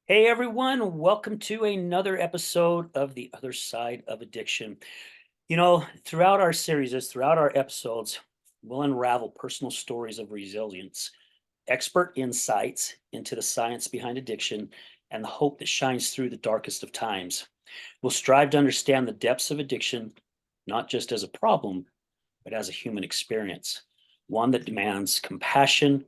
Hey everyone, welcome to another episode of The Other Side of Addiction. Throughout our series, throughout our episodes, we'll unravel personal stories of resilience, expert insights into the science behind addiction, and the hope that shines through the darkest of times. We'll strive to understand the depths of addiction, not just as a problem, but as a human experience, one that demands compassion,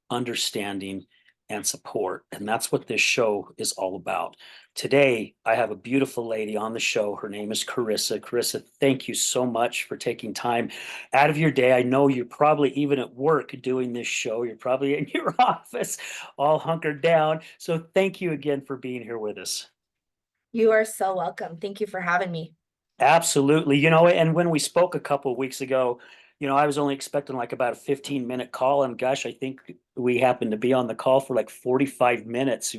understanding, and support. And that's what this show is all about. Today, I have a beautiful lady on the show. Her name is Karissa. Karissa, thank you so much for taking time out of your day. I know you're probably even at work doing this show. You're probably in your office all hunkered down. So thank you again for being here with us. You are so welcome. Thank you for having me. Absolutely. And when we spoke a couple of weeks ago, I was only expecting like about a 15-minute call. And gosh, I think we happened to be on the call for like 45 minutes.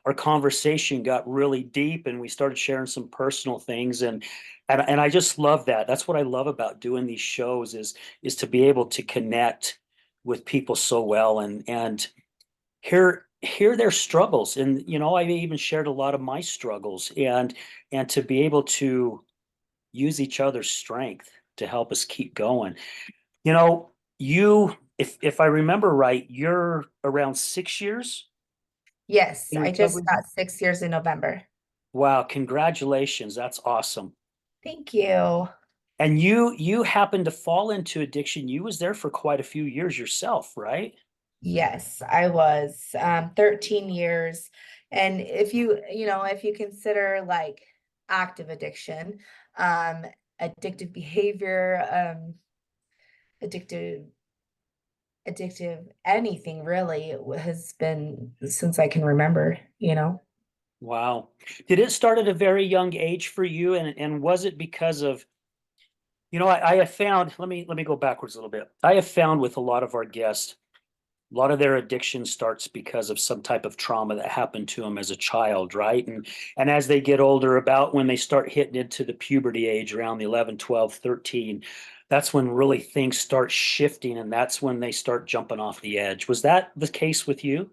Our conversation got really deep and we started sharing some personal things. And I just love that. That's what I love about doing these shows is to be able to connect with people so well and hear their struggles. And, I even shared a lot of my struggles and to be able to use each other's strength to help us keep going. You know, if I remember right, you're around 6 years Yes, in I just recovery. got 6 years in November. Wow, congratulations. That's awesome. Thank you. And you happened to fall into addiction. You was there for quite a few years yourself, right? Yes, I was 13 years. And if you consider like active addiction, um, addictive behavior, addictive, addictive, anything really has been since I can remember. Wow. Did it start at a very young age for you? And was it because of, I have found, let me go backwards a little bit. I have found with a lot of our guests, a lot of their addiction starts because of some type of trauma that happened to them as a child, right? And as they get older, about when they start hitting into the puberty age around the 11, 12, 13, that's when really things start shifting and that's when they start jumping off the edge. Was that the case with you?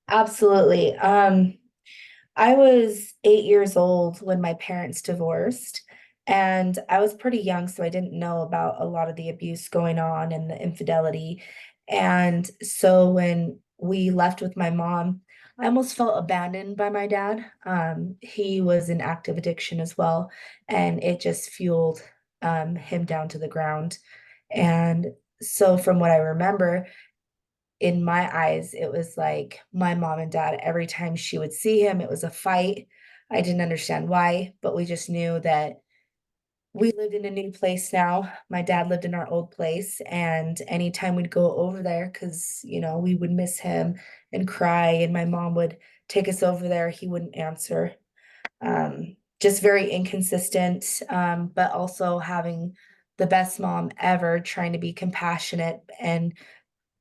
Absolutely. I was 8 years old when my parents divorced, and I was pretty young, so I didn't know about a lot of the abuse going on and the infidelity. And so when we left with my mom, I almost felt abandoned by my dad. He was in active addiction as well, and it just fueled him down to the ground. And so, from what I remember, in my eyes, it was like my mom and dad, every time she would see him, it was a fight. I didn't understand why, but we just knew that we lived in a new place now. My dad lived in our old place, and anytime we'd go over there, because we would miss him and cry, and my mom would take us over there, he wouldn't answer. Just very inconsistent, but also having the best mom ever, trying to be compassionate and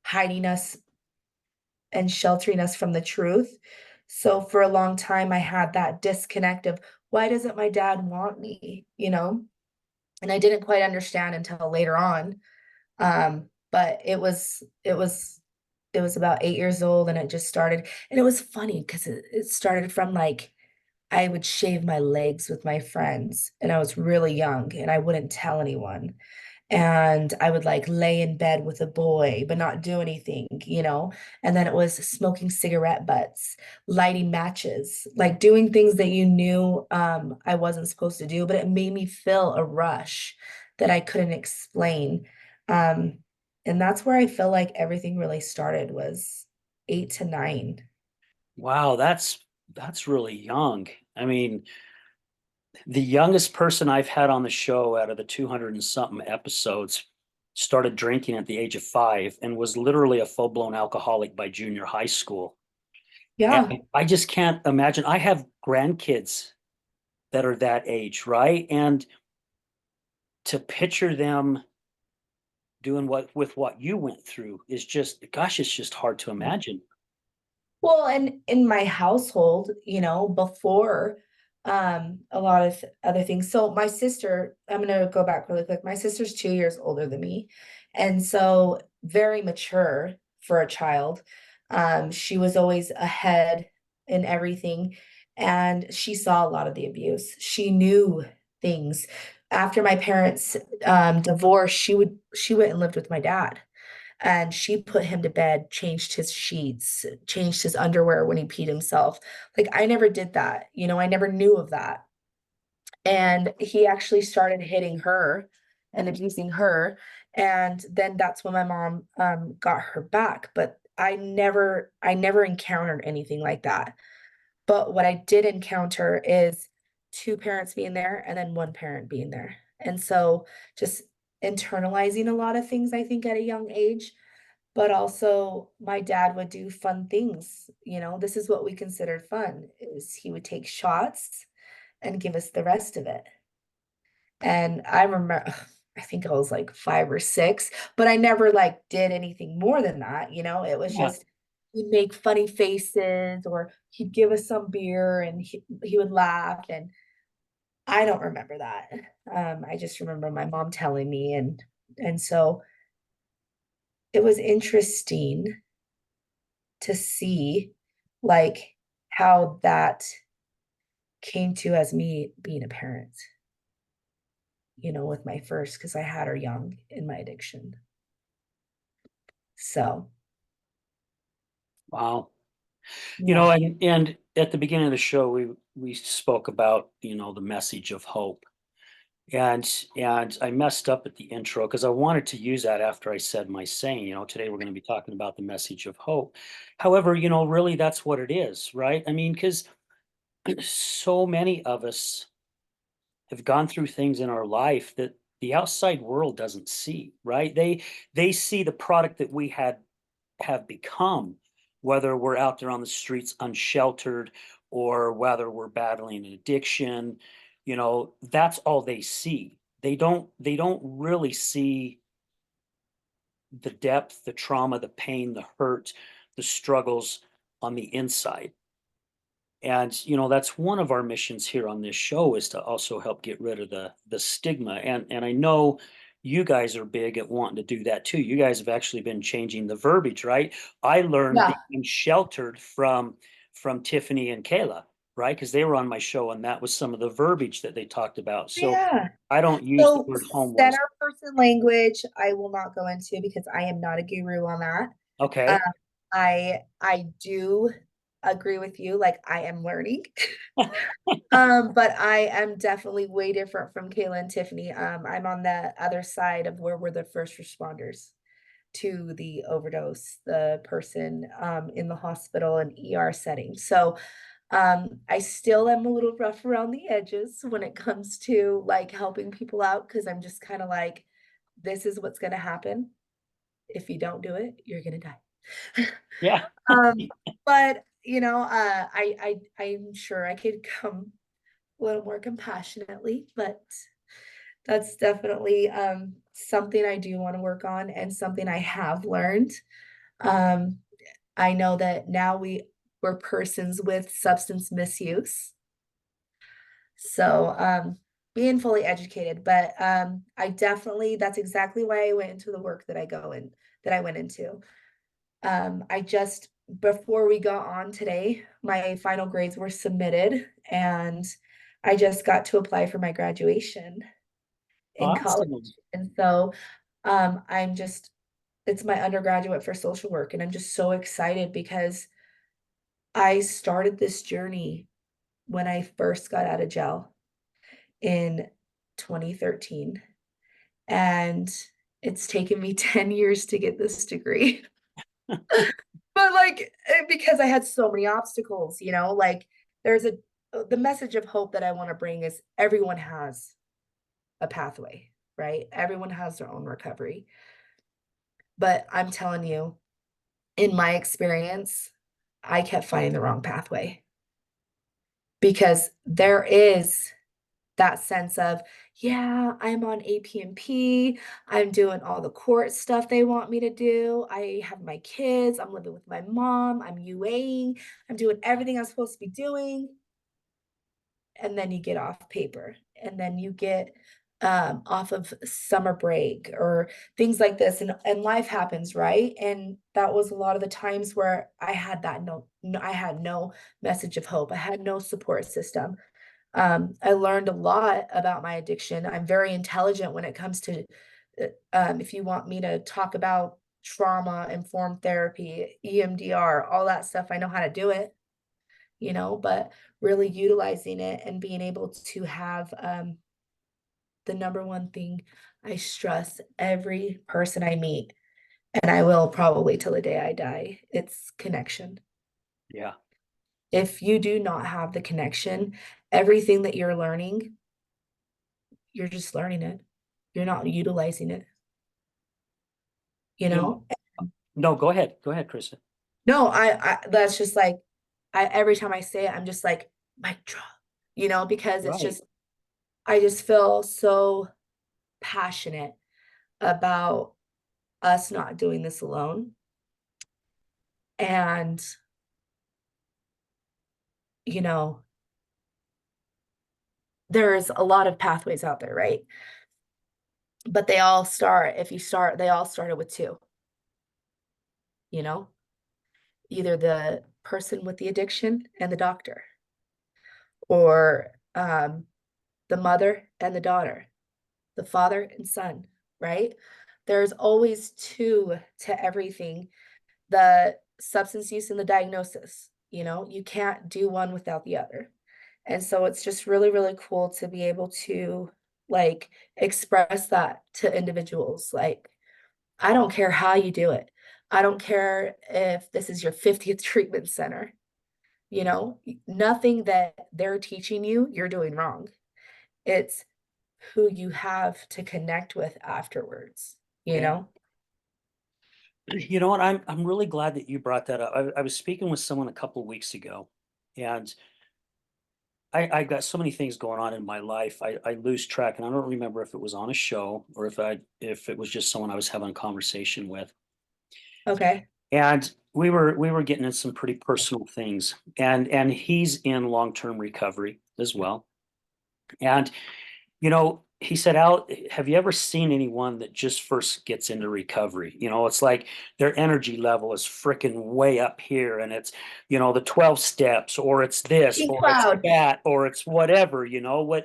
hiding us and sheltering us from the truth. So for a long time, I had that disconnect of why doesn't my dad want me? And I didn't quite understand until later on. But it was about 8 years old and it just started. And it was funny because it started from like I would shave my legs with my friends and I was really young and I wouldn't tell anyone and I would like lay in bed with a boy but not do anything. And then it was smoking cigarette butts, lighting matches, like doing things that you knew I wasn't supposed to do, but it made me feel a rush that I couldn't explain. Um, and that's where I feel like everything really started was 8 to 9. Wow, that's really young. I mean, the youngest person I've had on the show out of the 200 and something episodes started drinking at the age of 5 and was literally a full-blown alcoholic by junior high school. And Yeah. I just can't imagine. I have grandkids that are that age, right? And to picture them doing what you went through is just, gosh, it's just hard to imagine. Well, and in my household, before a lot of other things. So my sister, I'm gonna go back really quick. My sister's 2 years older than me, and so very mature for a child. She was always ahead and everything. And she saw a lot of the abuse. She knew things. After my parents divorced, she went and lived with my dad, and she put him to bed, changed his sheets, changed his underwear when he peed himself. Like I never did that. I never knew of that. And he actually started hitting her and abusing her. And then that's when my mom got her back. But I never encountered anything like that. But what I did encounter is two parents being there and then one parent being there. And so just internalizing a lot of things, I think, at a young age. But also my dad would do fun things. This is what we considered fun, is he would take shots and give us the rest of it. And I remember, I think I was like 5 or 6, but I never like did anything more than that. It was Yeah. just he'd make funny faces, or he'd give us some beer and he would laugh. And I don't remember that. I just remember my mom telling me, and so it was interesting to see like how that came to as me being a parent, with my first, because I had her young in my addiction. So, Wow. yeah. And at the beginning of the show, we spoke about, the message of hope. And I messed up at the intro because I wanted to use that after I said my saying. Today we're going to be talking about the message of hope. However, really that's what it is, right? I mean, because so many of us have gone through things in our life that the outside world doesn't see, right? They see the product that we have become, whether we're out there on the streets unsheltered or whether we're battling an addiction. That's all they see. They don't really see the depth, the trauma, the pain, the hurt, the struggles on the inside. And that's one of our missions here on this show, is to also help get rid of the stigma. And I know you guys are big at wanting to do that too. You guys have actually been changing the verbiage, right? I learned Yeah. being sheltered from Tiffany and Kayla, right? Because they were on my show and that was some of the verbiage that they talked about. So Yeah. I don't use the So word homeless. center person language, I will not go into because I am not a guru on that. Um, Okay. I do agree with you. Like I am learning. But I am definitely way different from Kayla and Tiffany. I'm on the other side of where we're the first responders to the overdose, the person in the hospital and ER setting. So I still am a little rough around the edges when it comes to like helping people out, because I'm just kind of like, this is what's going to happen. If you don't do it, you're going to die. Yeah. But I'm sure I could come a little more compassionately, but that's definitely something I do want to work on and something I have learned. Um, I know that now we're persons with substance misuse. So being fully educated, but I definitely that's exactly why I went into the work that I went into. I just before we got on today, my final grades were submitted and I just got to apply for my graduation in college. Awesome. And so I'm just it's my undergraduate for social work, and I'm just so excited because I started this journey when I first got out of jail in 2013, and it's taken me 10 years to get this degree. But like because I had so many obstacles, like there's a the message of hope that I want to bring is everyone has a pathway, right? Everyone has their own recovery. But I'm telling you, in my experience, I kept finding the wrong pathway, because there is that sense of, yeah, I'm on APMP. I'm doing all the court stuff they want me to do. I have my kids. I'm living with my mom. I'm UAing. I'm doing everything I'm supposed to be doing. And then you get off paper, and then you get off of summer break or things like this, and life happens, right? And that was a lot of the times where I had that I had no message of hope. I had no support system. I learned a lot about my addiction. I'm very intelligent when it comes to, if you want me to talk about trauma informed therapy, EMDR, all that stuff, I know how to do it, but really utilizing it and being able to have, the number one thing I stress every person I meet, and I will probably till the day I die, it's connection. Yeah. If you do not have the connection, everything that you're learning, you're just learning it. You're not utilizing it, you You know, know? no, go ahead. Go ahead, Krista. No, I that's just like I every time I say it, I'm just like, mic drop, because it's Right. just I just feel so passionate about us not doing this alone. And, you know, there's a lot of pathways out there, right? But if you start, they all started with two, you know, either the person with the addiction and the doctor, or the mother and the daughter, the father and son, right? There's always two to everything. The substance use and the diagnosis, you can't do one without the other. And so it's just really, really cool to be able to like express that to individuals. Like, I don't care how you do it. I don't care if this is your 50th treatment center, nothing that they're teaching you, you're doing wrong. It's who you have to connect with afterwards, you Yeah. know? You know what? I'm really glad that you brought that up. I was speaking with someone a couple weeks ago, and I got so many things going on in my life. I lose track, and I don't remember if it was on a show or if it was just someone I was having a conversation with. Okay. And we were getting in some pretty personal things, and he's in long term recovery as well. And he said, Al, have you ever seen anyone that just first gets into recovery? It's like their energy level is freaking way up here, and it's, the 12 steps, or it's this, Pink or it's cloud. that, or it's whatever,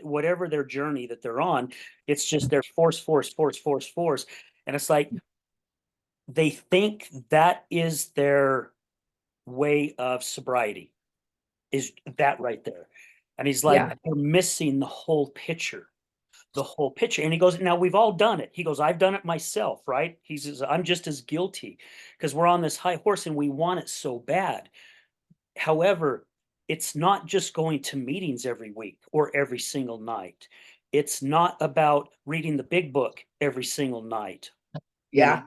whatever their journey that they're on, it's just their force, force, force, force, force. And it's like they think that is their way of sobriety, is that right there. And he's like, Yeah. they're missing the whole picture. And he goes, now we've all done it. He goes, I've done it myself, right? He says, I'm just as guilty because we're on this high horse and we want it so bad. However, it's not just going to meetings every week or every single night. It's not about reading the big book every single night. You know,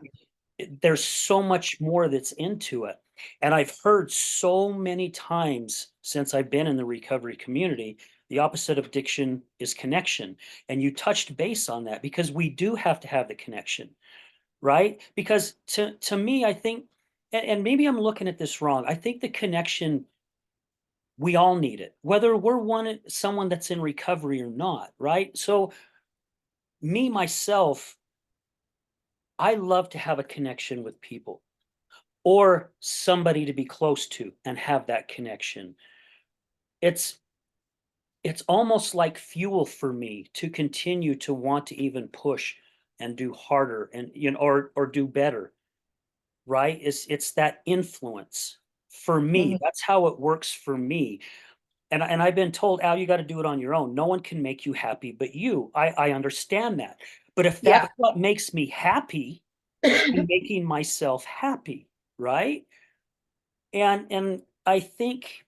Yeah. there's so much more that's into it. And I've heard so many times since I've been in the recovery community, the opposite of addiction is connection. And you touched base on that because we do have to have the connection, right? Because to me, I think, and maybe I'm looking at this wrong. I think the connection, we all need it, whether we're someone that's in recovery or not, right? So me myself, I love to have a connection with people or somebody to be close to and have that connection. It's it's almost like fuel for me to continue to want to even push and do harder and or do better, right? It's that influence for me. Mhm. That's how it works for me. And I've been told, Al, you got to do it on your own. No one can make you happy but you. I understand that. But if that's Yeah. what makes me happy, I'm making myself happy, right? And I think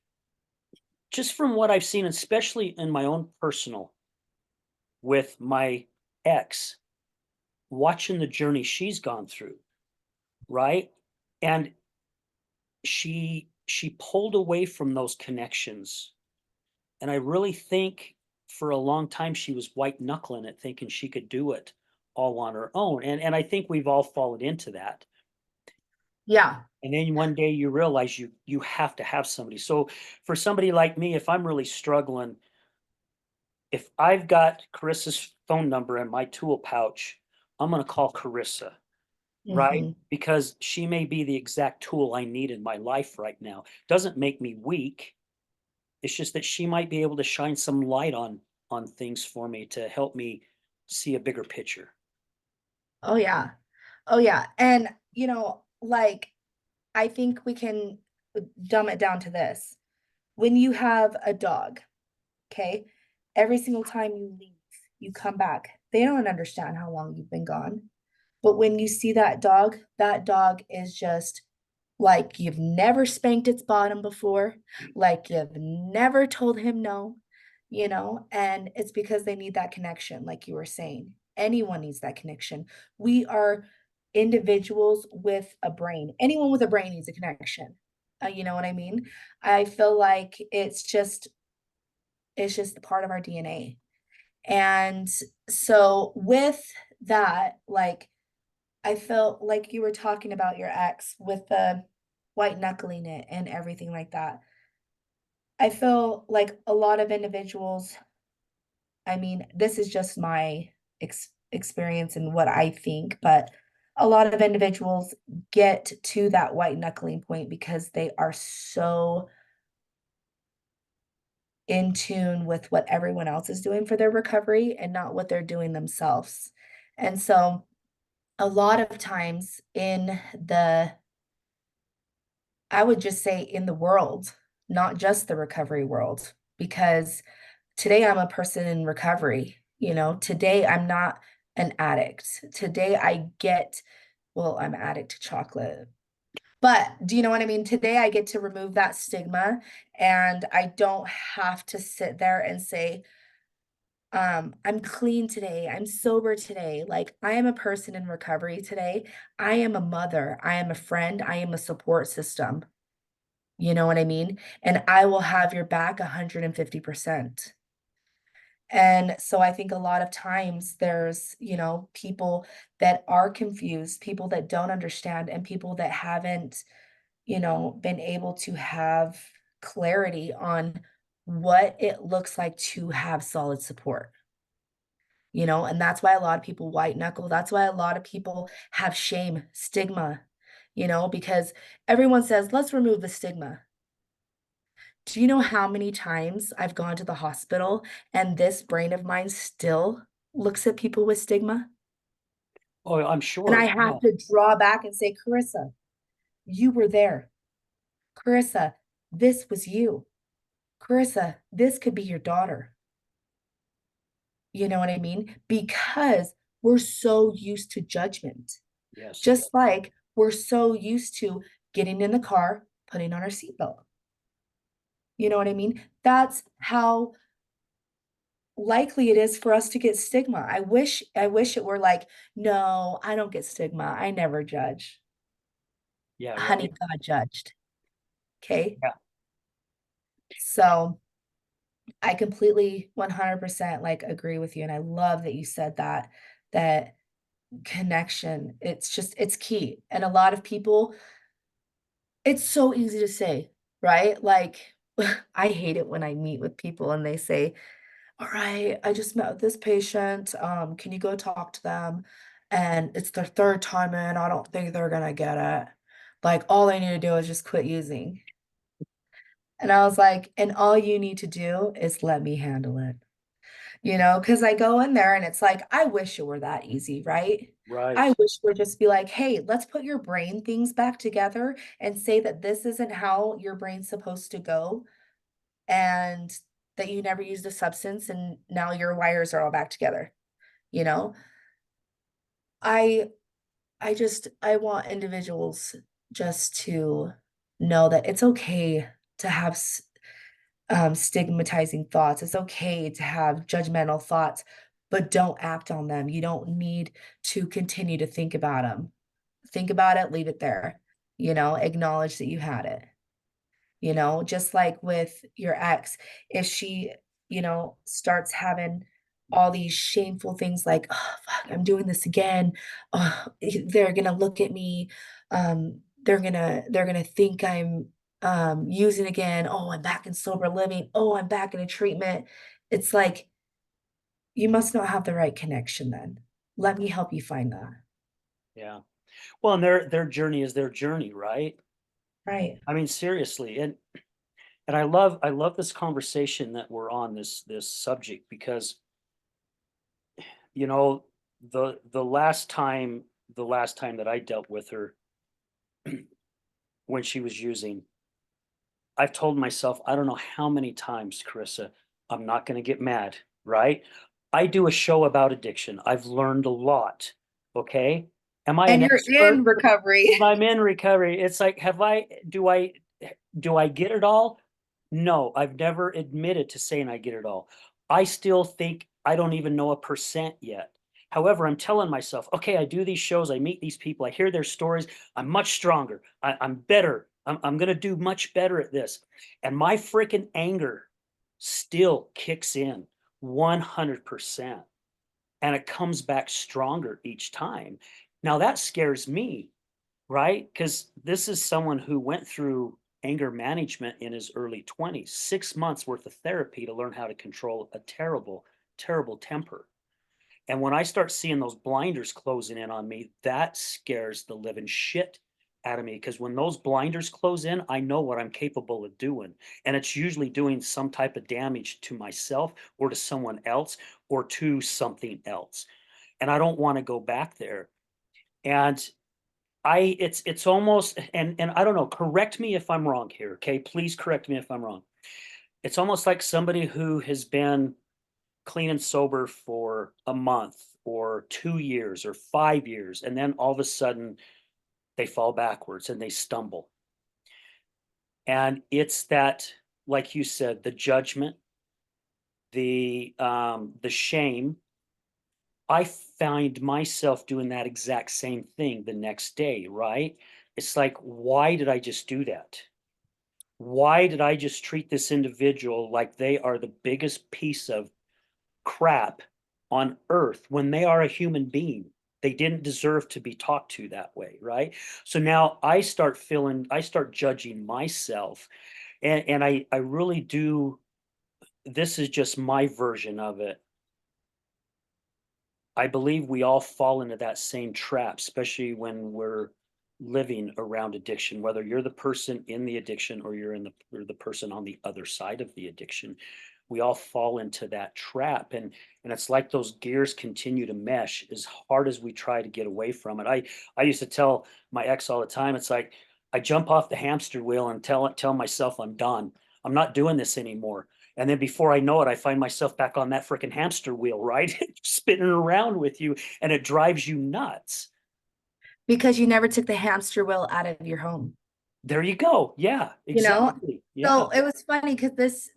just from what I've seen, especially in my own personal with my ex, watching the journey she's gone through, right? And she pulled away from those connections. And I really think for a long time she was white knuckling it, thinking she could do it all on her own. And I think we've all fallen into that. Yeah. And then one day you realize you have to have somebody. So for somebody like me, if I'm really struggling, if I've got Carissa's phone number in my tool pouch, I'm gonna call Carissa, right? Mhm. Because she may be the exact tool I need in my life right now. Doesn't make me weak. It's just that she might be able to shine some light on things for me to help me see a bigger picture. Oh, yeah. Oh, yeah, and, like, I think we can dumb it down to this. When you have a dog, okay, every single time you leave, you come back, they don't understand how long you've been gone. But when you see that dog is just like you've never spanked its bottom before, like you've never told him no, and it's because they need that connection, like you were saying. Anyone needs that connection. We are individuals with a brain. Anyone with a brain needs a connection. You know what I mean? I feel like it's just part of our DNA. And so with that, like I felt like you were talking about your ex with the white knuckling it and everything like that. I feel like a lot of individuals, I mean, this is just my experience and what I think, but a lot of individuals get to that white knuckling point because they are so in tune with what everyone else is doing for their recovery and not what they're doing themselves. And so a lot of times in the I would just say in the world, not just the recovery world, because today I'm a person in recovery. Today I'm not an addict. Today well, I'm addict to chocolate. But do you know what I mean? Today I get to remove that stigma and I don't have to sit there and say, I'm clean today. I'm sober today. Like I am a person in recovery today. I am a mother. I am a friend. I am a support system. You know what I mean? And I will have your back 150%. And so I think a lot of times there's, people that are confused, people that don't understand, and people that haven't, been able to have clarity on what it looks like to have solid support. And that's why a lot of people white knuckle. That's why a lot of people have shame, stigma, because everyone says, let's remove the stigma. Do you know how many times I've gone to the hospital and this brain of mine still looks at people with stigma? Oh, I'm And sure. I Yeah. have to draw back and say, Carissa, you were there. Carissa, this was you. Carissa, this could be your daughter. You know what I mean? Because we're so used to judgment, Yes. just like we're so used to getting in the car, putting on our seatbelt. You know what I mean? That's how likely it is for us to get stigma. I wish it were like, "No, I don't get stigma. I never judge." Yeah, Honey, right. God judged. Okay. Yeah. So I completely 100% like agree with you. And I love that you said that connection. It's key. And a lot of people, it's so easy to say, right? Like, I hate it when I meet with people and they say, all right, I just met with this patient. Can you go talk to them? And it's their third time in. I don't think they're gonna get it. Like, all they need to do is just quit using. And I was like, and all you need to do is let me handle it. Because I go in there and it's like, I wish it were that easy, right? I Right. wish we'd just be like, hey, let's put your brain things back together and say that this isn't how your brain's supposed to go and that you never used a substance and now your wires are all back together. You know, I I want individuals just to know that it's okay to have stigmatizing thoughts. It's okay to have judgmental thoughts, but don't act on them. You don't need to continue to think about them. Think about it, leave it there. Acknowledge that you had it. Just like with your ex, if she, starts having all these shameful things like, oh, fuck, I'm doing this again. Oh, they're gonna look at me. They're gonna think I'm using again. Oh, I'm back in sober living. Oh, I'm back in a treatment. It's like You must not have the right connection then. Let me help you find that. Yeah. Well, and their journey is their journey, right? Right. I mean, seriously. And I love this conversation that we're on this subject because, you know, the last time that I dealt with her when she was using, I've told myself, I don't know how many times, Carissa, I'm not going to get mad, right? I do a show about addiction. I've learned a lot. Okay. Am I And an you're expert? in recovery. And I'm in recovery. It's like, do I get it all? No, I've never admitted to saying I get it all. I still think I don't even know a percent yet. However, I'm telling myself, okay, I do these shows, I meet these people, I hear their stories, I'm much stronger, I'm better, I'm going to do much better at this. And my freaking anger still kicks in 100%. And it comes back stronger each time. Now that scares me, right? Because this is someone who went through anger management in his early 20s, 6 months worth of therapy to learn how to control a terrible, terrible temper. And when I start seeing those blinders closing in on me, that scares the living shit out of me. Because when those blinders close in, I know what I'm capable of doing. And it's usually doing some type of damage to myself or to someone else or to something else. And I don't want to go back there. And it's almost, and I don't know, correct me if I'm wrong here, okay? Please correct me if I'm wrong. It's almost like somebody who has been clean and sober for a month or 2 years or 5 years, and then all of a sudden they fall backwards and they stumble. And it's that, like you said, the judgment, the shame. I find myself doing that exact same thing the next day, right? It's like, why did I just do that? Why did I just treat this individual like they are the biggest piece of crap on earth when they are a human being? They didn't deserve to be talked to that way, right? So now I start judging myself. And I really do. This is just my version of it. I believe we all fall into that same trap, especially when we're living around addiction, whether you're the person in the addiction or or the person on the other side of the addiction. We all fall into that trap. And it's like those gears continue to mesh as hard as we try to get away from it. I used to tell my ex all the time, it's like I jump off the hamster wheel and tell myself I'm done. I'm not doing this anymore. And then before I know it, I find myself back on that freaking hamster wheel, right? Spinning around with you, and it drives you nuts. Because you never took the hamster wheel out of your home, There you go. Yeah, you know? exactly. Yeah. So it was funny because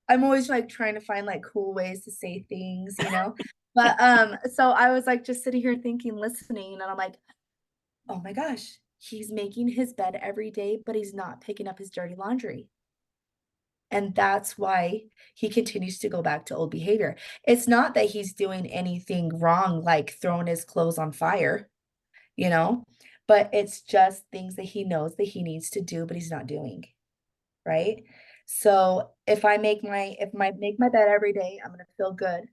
I'm always like trying to find like cool ways to say things, you know? But so I was like just sitting here thinking, listening, and I'm like, oh my gosh, he's making his bed every day, but he's not picking up his dirty laundry. And that's why he continues to go back to old behavior. It's not that he's doing anything wrong, like throwing his clothes on fire, you know, but it's just things that he knows that he needs to do, but he's not doing, right? So if I make my bed every day, I'm gonna feel good.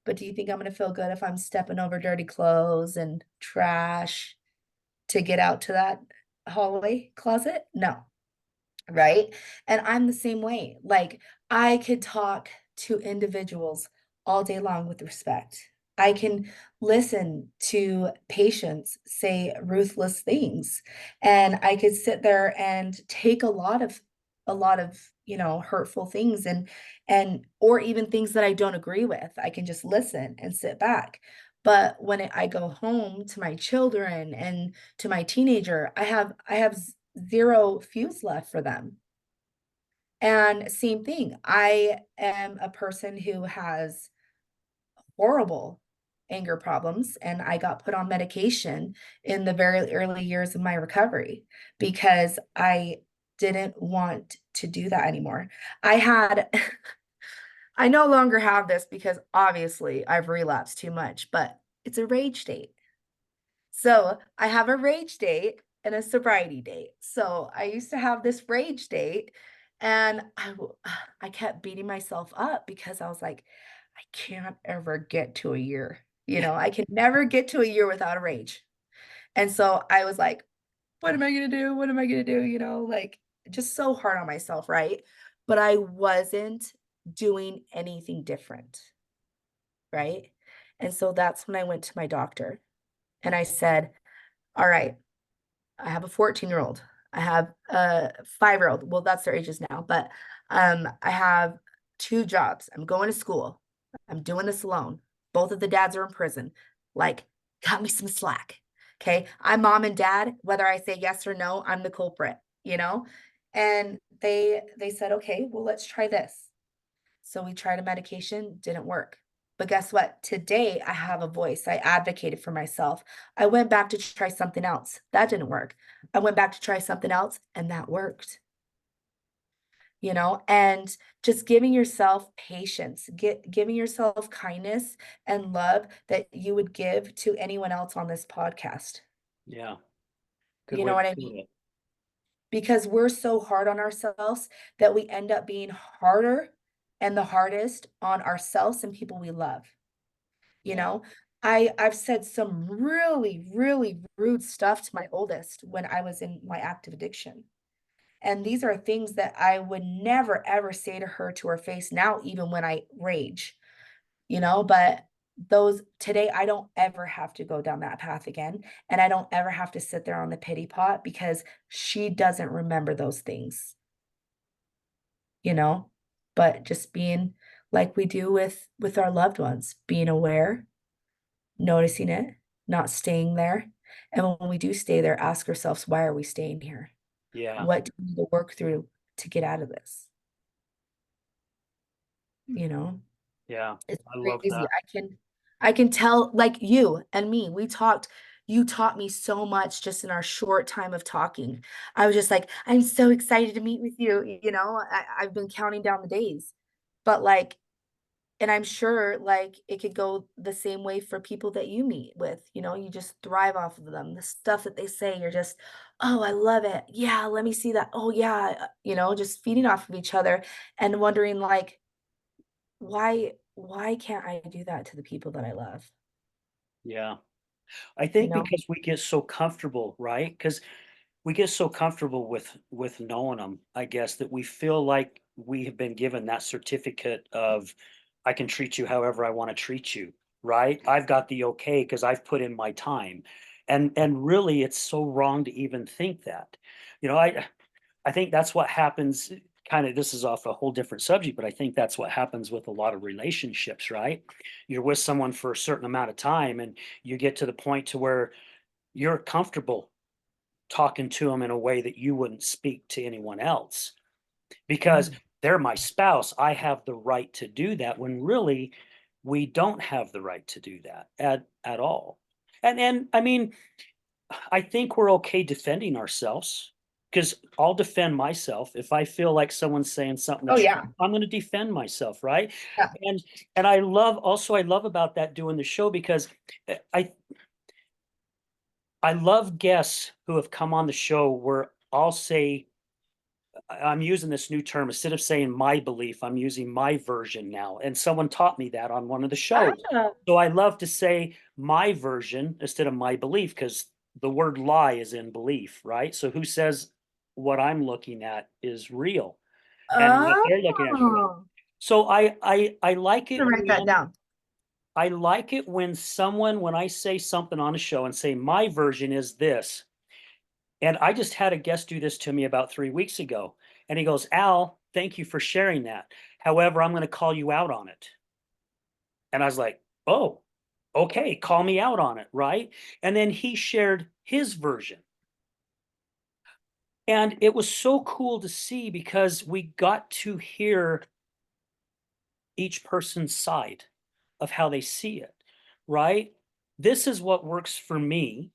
But do you think I'm gonna feel good if I'm stepping over dirty clothes and trash to get out to that hallway closet? No, right? And I'm the same way. Like, I could talk to individuals all day long with respect. I can listen to patients say ruthless things, and I could sit there and take a lot of, you know, hurtful things and or even things that I don't agree with. I can just listen and sit back. But when I go home to my children and to my teenager, I have zero fuse left for them. And same thing, I am a person who has horrible anger problems, and I got put on medication in the very early years of my recovery because I didn't want to do that anymore. I had I no longer have this because obviously I've relapsed too much, but it's a rage state. So I have a rage date and a sobriety date. So I used to have this rage date and I kept beating myself up because I was like, I can't ever get to a year. I can never get to a year without a rage. And so I was like, what am I gonna do? What am I gonna do? Like just so hard on myself, right? But I wasn't doing anything different, right? And so that's when I went to my doctor and I said, all right, I have a 14-year-old. I have a 5-year-old. Well, that's their ages now, but I have two jobs. I'm going to school. I'm doing this alone. Both of the dads are in prison. Like, cut me some slack. Okay. I'm mom and dad, whether I say yes or no, I'm the culprit. And they said, okay, well, let's try this. So we tried a medication, didn't work. But guess what? Today I have a voice. I advocated for myself. I went back to try something else. That didn't work. I went back to try something else and that worked. And just giving yourself patience, giving yourself kindness and love that you would give to anyone else on this podcast. Yeah. Good You know way to what I put mean? it. Because we're so hard on ourselves that we end up being harder and the hardest on ourselves and people we love. You Yeah. know, I've said some really, really rude stuff to my oldest when I was in my active addiction. And these are things that I would never ever say to her face now, even when I rage. But those today, I don't ever have to go down that path again. And I don't ever have to sit there on the pity pot because she doesn't remember those things. But just being like we do with our loved ones, being aware, noticing it, not staying there. And when we do stay there, ask ourselves, why are we staying here? Yeah. What do we need to work through to get out of this? You know, Yeah. it's I love crazy. that. I can tell, like you and me, you taught me so much just in our short time of talking. I was just like, I'm so excited to meet with you. I've been counting down the days. But like, and I'm sure like it could go the same way for people that you meet with. You just thrive off of them. The stuff that they say, you're just, oh, I love it. Yeah, let me see that. Oh, yeah. Just feeding off of each other and wondering like, why can't I do that to the people that I love? Yeah. I You think know? because we get so comfortable, right? Because we get so comfortable with knowing them, I guess, that we feel like we have been given that certificate of I can treat you however I want to treat you, right? I've got the okay because I've put in my time. And really it's so wrong to even think that. You know, I think that's what happens kind of this is off a whole different subject, but I think that's what happens with a lot of relationships, right? You're with someone for a certain amount of time and you get to the point to where you're comfortable talking to them in a way that you wouldn't speak to anyone else because Mm. they're my spouse. I have the right to do that when really we don't have the right to do that at all. And I mean, I think we're okay defending ourselves because I'll defend myself if I feel like someone's saying something Oh, that's yeah. wrong, I'm going to defend myself, right? Yeah. And I love about that doing the show because eh, I love guests who have come on the show where I'll say I'm using this new term instead of saying my belief, I'm using my version now. And someone taught me that on one of the shows. Ah, So I love to say my version instead of my belief because the word lie is in belief, right? So who says what I'm looking at is real and what they're looking at is real. oh. So I like I'm it gonna write that when down. someone when I say something on a show and say my version is this, and I just had a guest do this to me about 3 weeks ago, and he goes, "Al, thank you for sharing that. However, I'm gonna call you out on it." And I was like, "Oh, okay, call me out on it, right?" And then he shared his version. And it was so cool to see because we got to hear each person's side of how they see it, right? This is what works for me.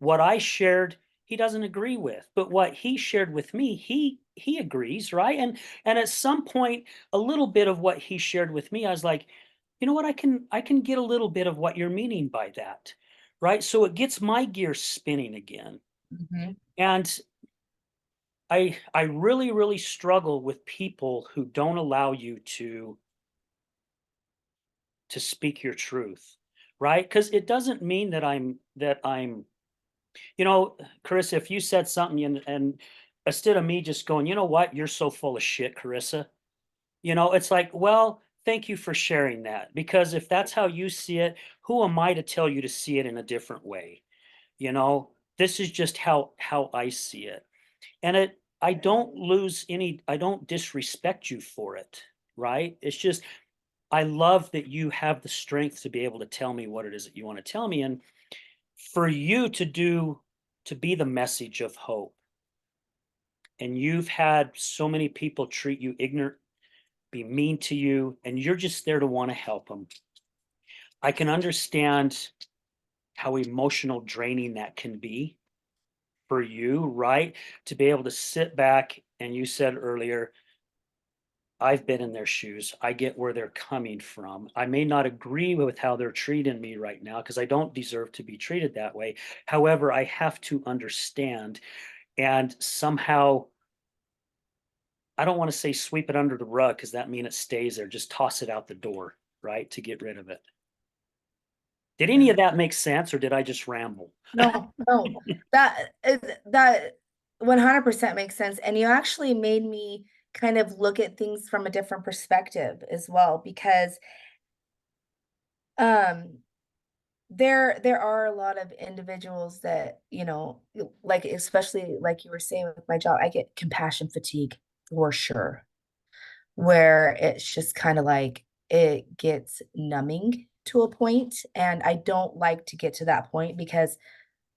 What I shared, he doesn't agree with, but what he shared with me, he agrees, right? And at some point, a little bit of what he shared with me, I was like, you know what, I can get a little bit of what you're meaning by that, right? So it gets my gears spinning again. Mhm. And I really, really struggle with people who don't allow you to to speak your truth, right? Because it doesn't mean that I'm you know, Carissa, if you said something and instead of me just going, you know what, you're so full of shit, Carissa, it's like, well, thank you for sharing that. Because if that's how you see it, who am I to tell you to see it in a different way? You know, this is just how I see it. And I don't disrespect you for it, right? It's just I love that you have the strength to be able to tell me what it is that you want to tell me. And for you to be the message of hope, and you've had so many people treat you ignorant, be mean to you, and you're just there to want to help them. I can understand how emotional draining that can be for you, right? To be able to sit back, and you said earlier, I've been in their shoes. I get where they're coming from. I may not agree with how they're treating me right now because I don't deserve to be treated that way. However, I have to understand and somehow, I don't want to say sweep it under the rug because that means it stays there. Just toss it out the door, right? To get rid of it. Did any Yeah. of that make sense or did I just ramble? No, no, that 100% makes sense. And you actually made me kind of look at things from a different perspective as well, because um there are a lot of individuals that, like, especially like you were saying with my job, I get compassion fatigue for sure, where it's just kind of like it gets numbing to a point, and I don't like to get to that point because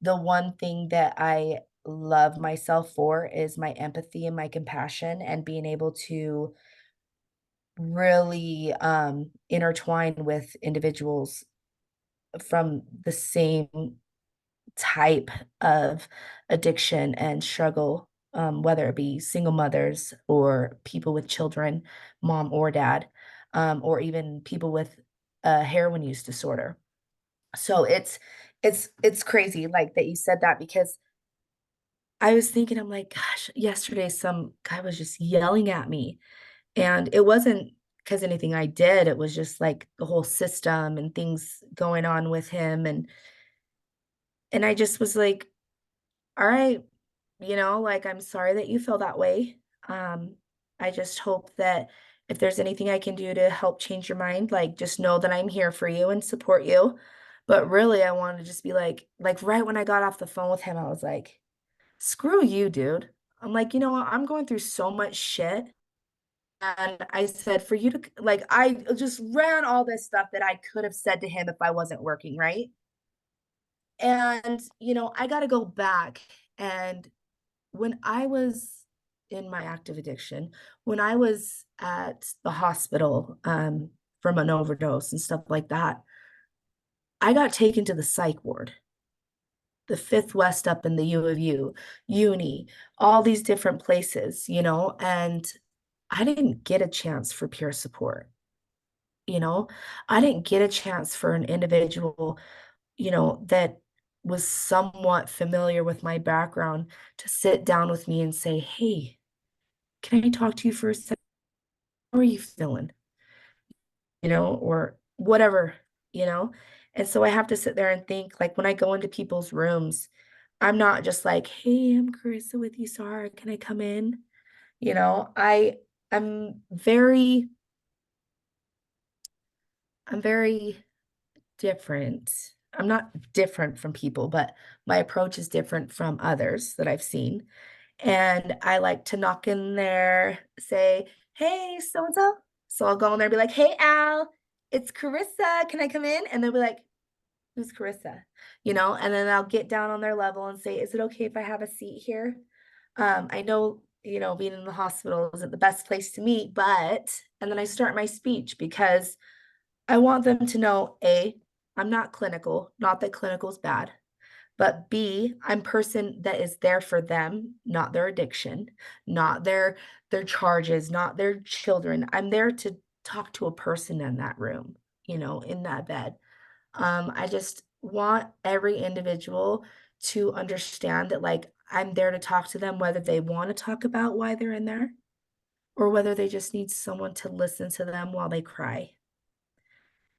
the one thing that I love myself for is my empathy and my compassion and being able to really intertwine with individuals from the same type of addiction and struggle, whether it be single mothers or people with children, mom or dad, or even people with a heroin use disorder. So it's crazy like that you said that, because I was thinking, I'm like, gosh, yesterday some guy was just yelling at me. And it wasn't because anything I did, it was just like the whole system and things going on with him. And I just was like, all right, like, I'm sorry that you feel that way. Um, I just hope that if there's anything I can do to help change your mind, like, just know that I'm here for you and support you. But really, I want to just be like right when I got off the phone with him, I was like, screw you, dude. I'm like, you know what? I'm going through so much shit. And I said, for you to, like, I just ran all this stuff that I could have said to him if I wasn't working, right? And, I got to go back. And when I was in my active addiction, when I was at the hospital from an overdose and stuff like that, I got taken to the psych ward, the Fifth West up in the U of U, uni, all these different places, and I didn't get a chance for peer support. You know, I didn't get a chance for an individual, that was somewhat familiar with my background to sit down with me and say, hey, can I talk to you for a second? How are you feeling? Or whatever, you know? And so I have to sit there and think, like, when I go into people's rooms, I'm not just like, hey, I'm Karissa with you, Sarah. Can I come in? I'm very different. I'm not different from people, but my approach is different from others that I've seen. And I like to knock in there, say, "Hey, so and so." So I'll go in there and be like, "Hey, Al, it's Karissa. Can I come in?" And they'll be like, "Who's Karissa?" And then I'll get down on their level and say, "Is it okay if I have a seat here? I know, being in the hospital isn't the best place to meet, but," and then I start my speech because I want them to know, A, I'm not clinical, not that clinical is bad, but B, I'm person that is there for them, not their addiction, not their charges, not their children. I'm there to talk to a person in that room, in that bed. I just want every individual to understand that, like, I'm there to talk to them, whether they want to talk about why they're in there or whether they just need someone to listen to them while they cry.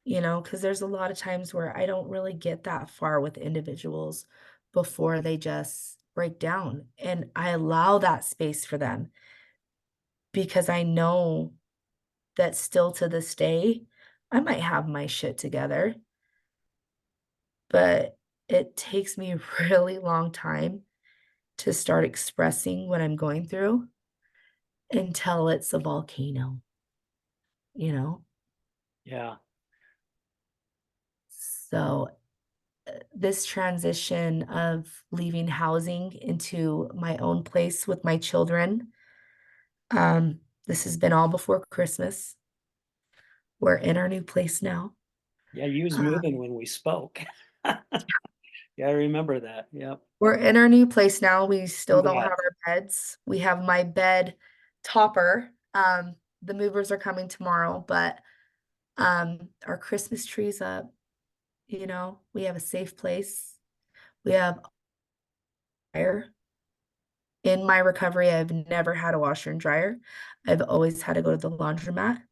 because there's a lot of times where I don't really get that far with individuals before they just break down. And I allow that space for them because I know that still to this day, I might have my shit together, but it takes me a really long time to start expressing what I'm going through until it's a volcano, you know? Yeah. So this transition of leaving housing into my own place with my children, this has been all before Christmas. We're in our new place now. Yeah, you was Uh, moving when we spoke. Yeah, I remember that. Yep. we're in our new place now. We still don't have Congrats. our beds. We have my bed topper. The movers are coming tomorrow, but our Christmas tree's up. We have a safe place. We have fire. In my recovery, I've never had a washer and dryer. I've always had to go to the laundromat.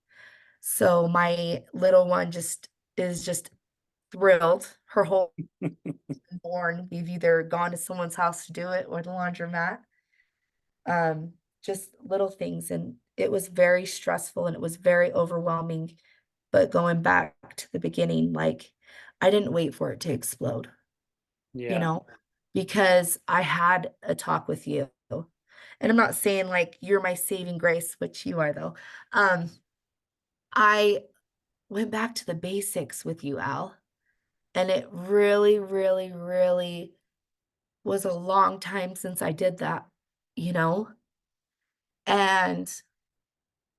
So my little one is just thrilled. Her whole born. We've either gone to someone's house to do it or the laundromat. Um, just little things. And it was very stressful and it was very overwhelming. But going back to the beginning, like I didn't wait for it to explode, you Yeah. know, because I had a talk with you. And I'm not saying like you're my saving grace, which you are though. I went back to the basics with you, Al. And it really, really, really was a long time since I did that, you know? And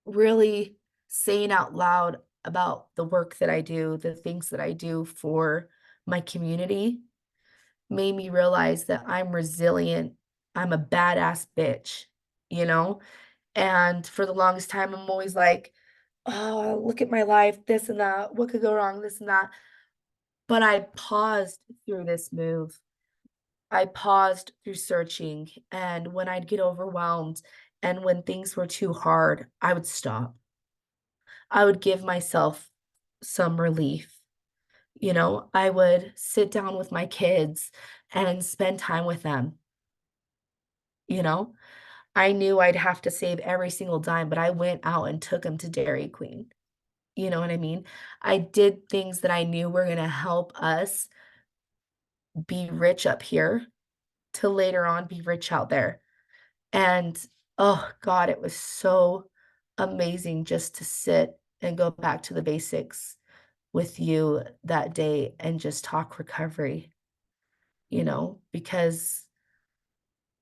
really saying out loud about the work that I do, the things that I do for my community made me realize that I'm resilient. I'm a badass bitch, you know? And for the longest time, I'm always like, oh, look at my life, this and that. What could go wrong? This and that. But I paused through this move. I paused through searching. And when I'd get overwhelmed and when things were too hard, I would stop. I would give myself some relief. I would sit down with my kids and spend time with them. You know, I knew I'd have to save every single dime, but I went out and took them to Dairy Queen. You know what I mean? I did things that I knew were going to help us be rich up here to later on be rich out there. And oh God, it was so amazing just to sit and go back to the basics with you that day and just talk recovery, because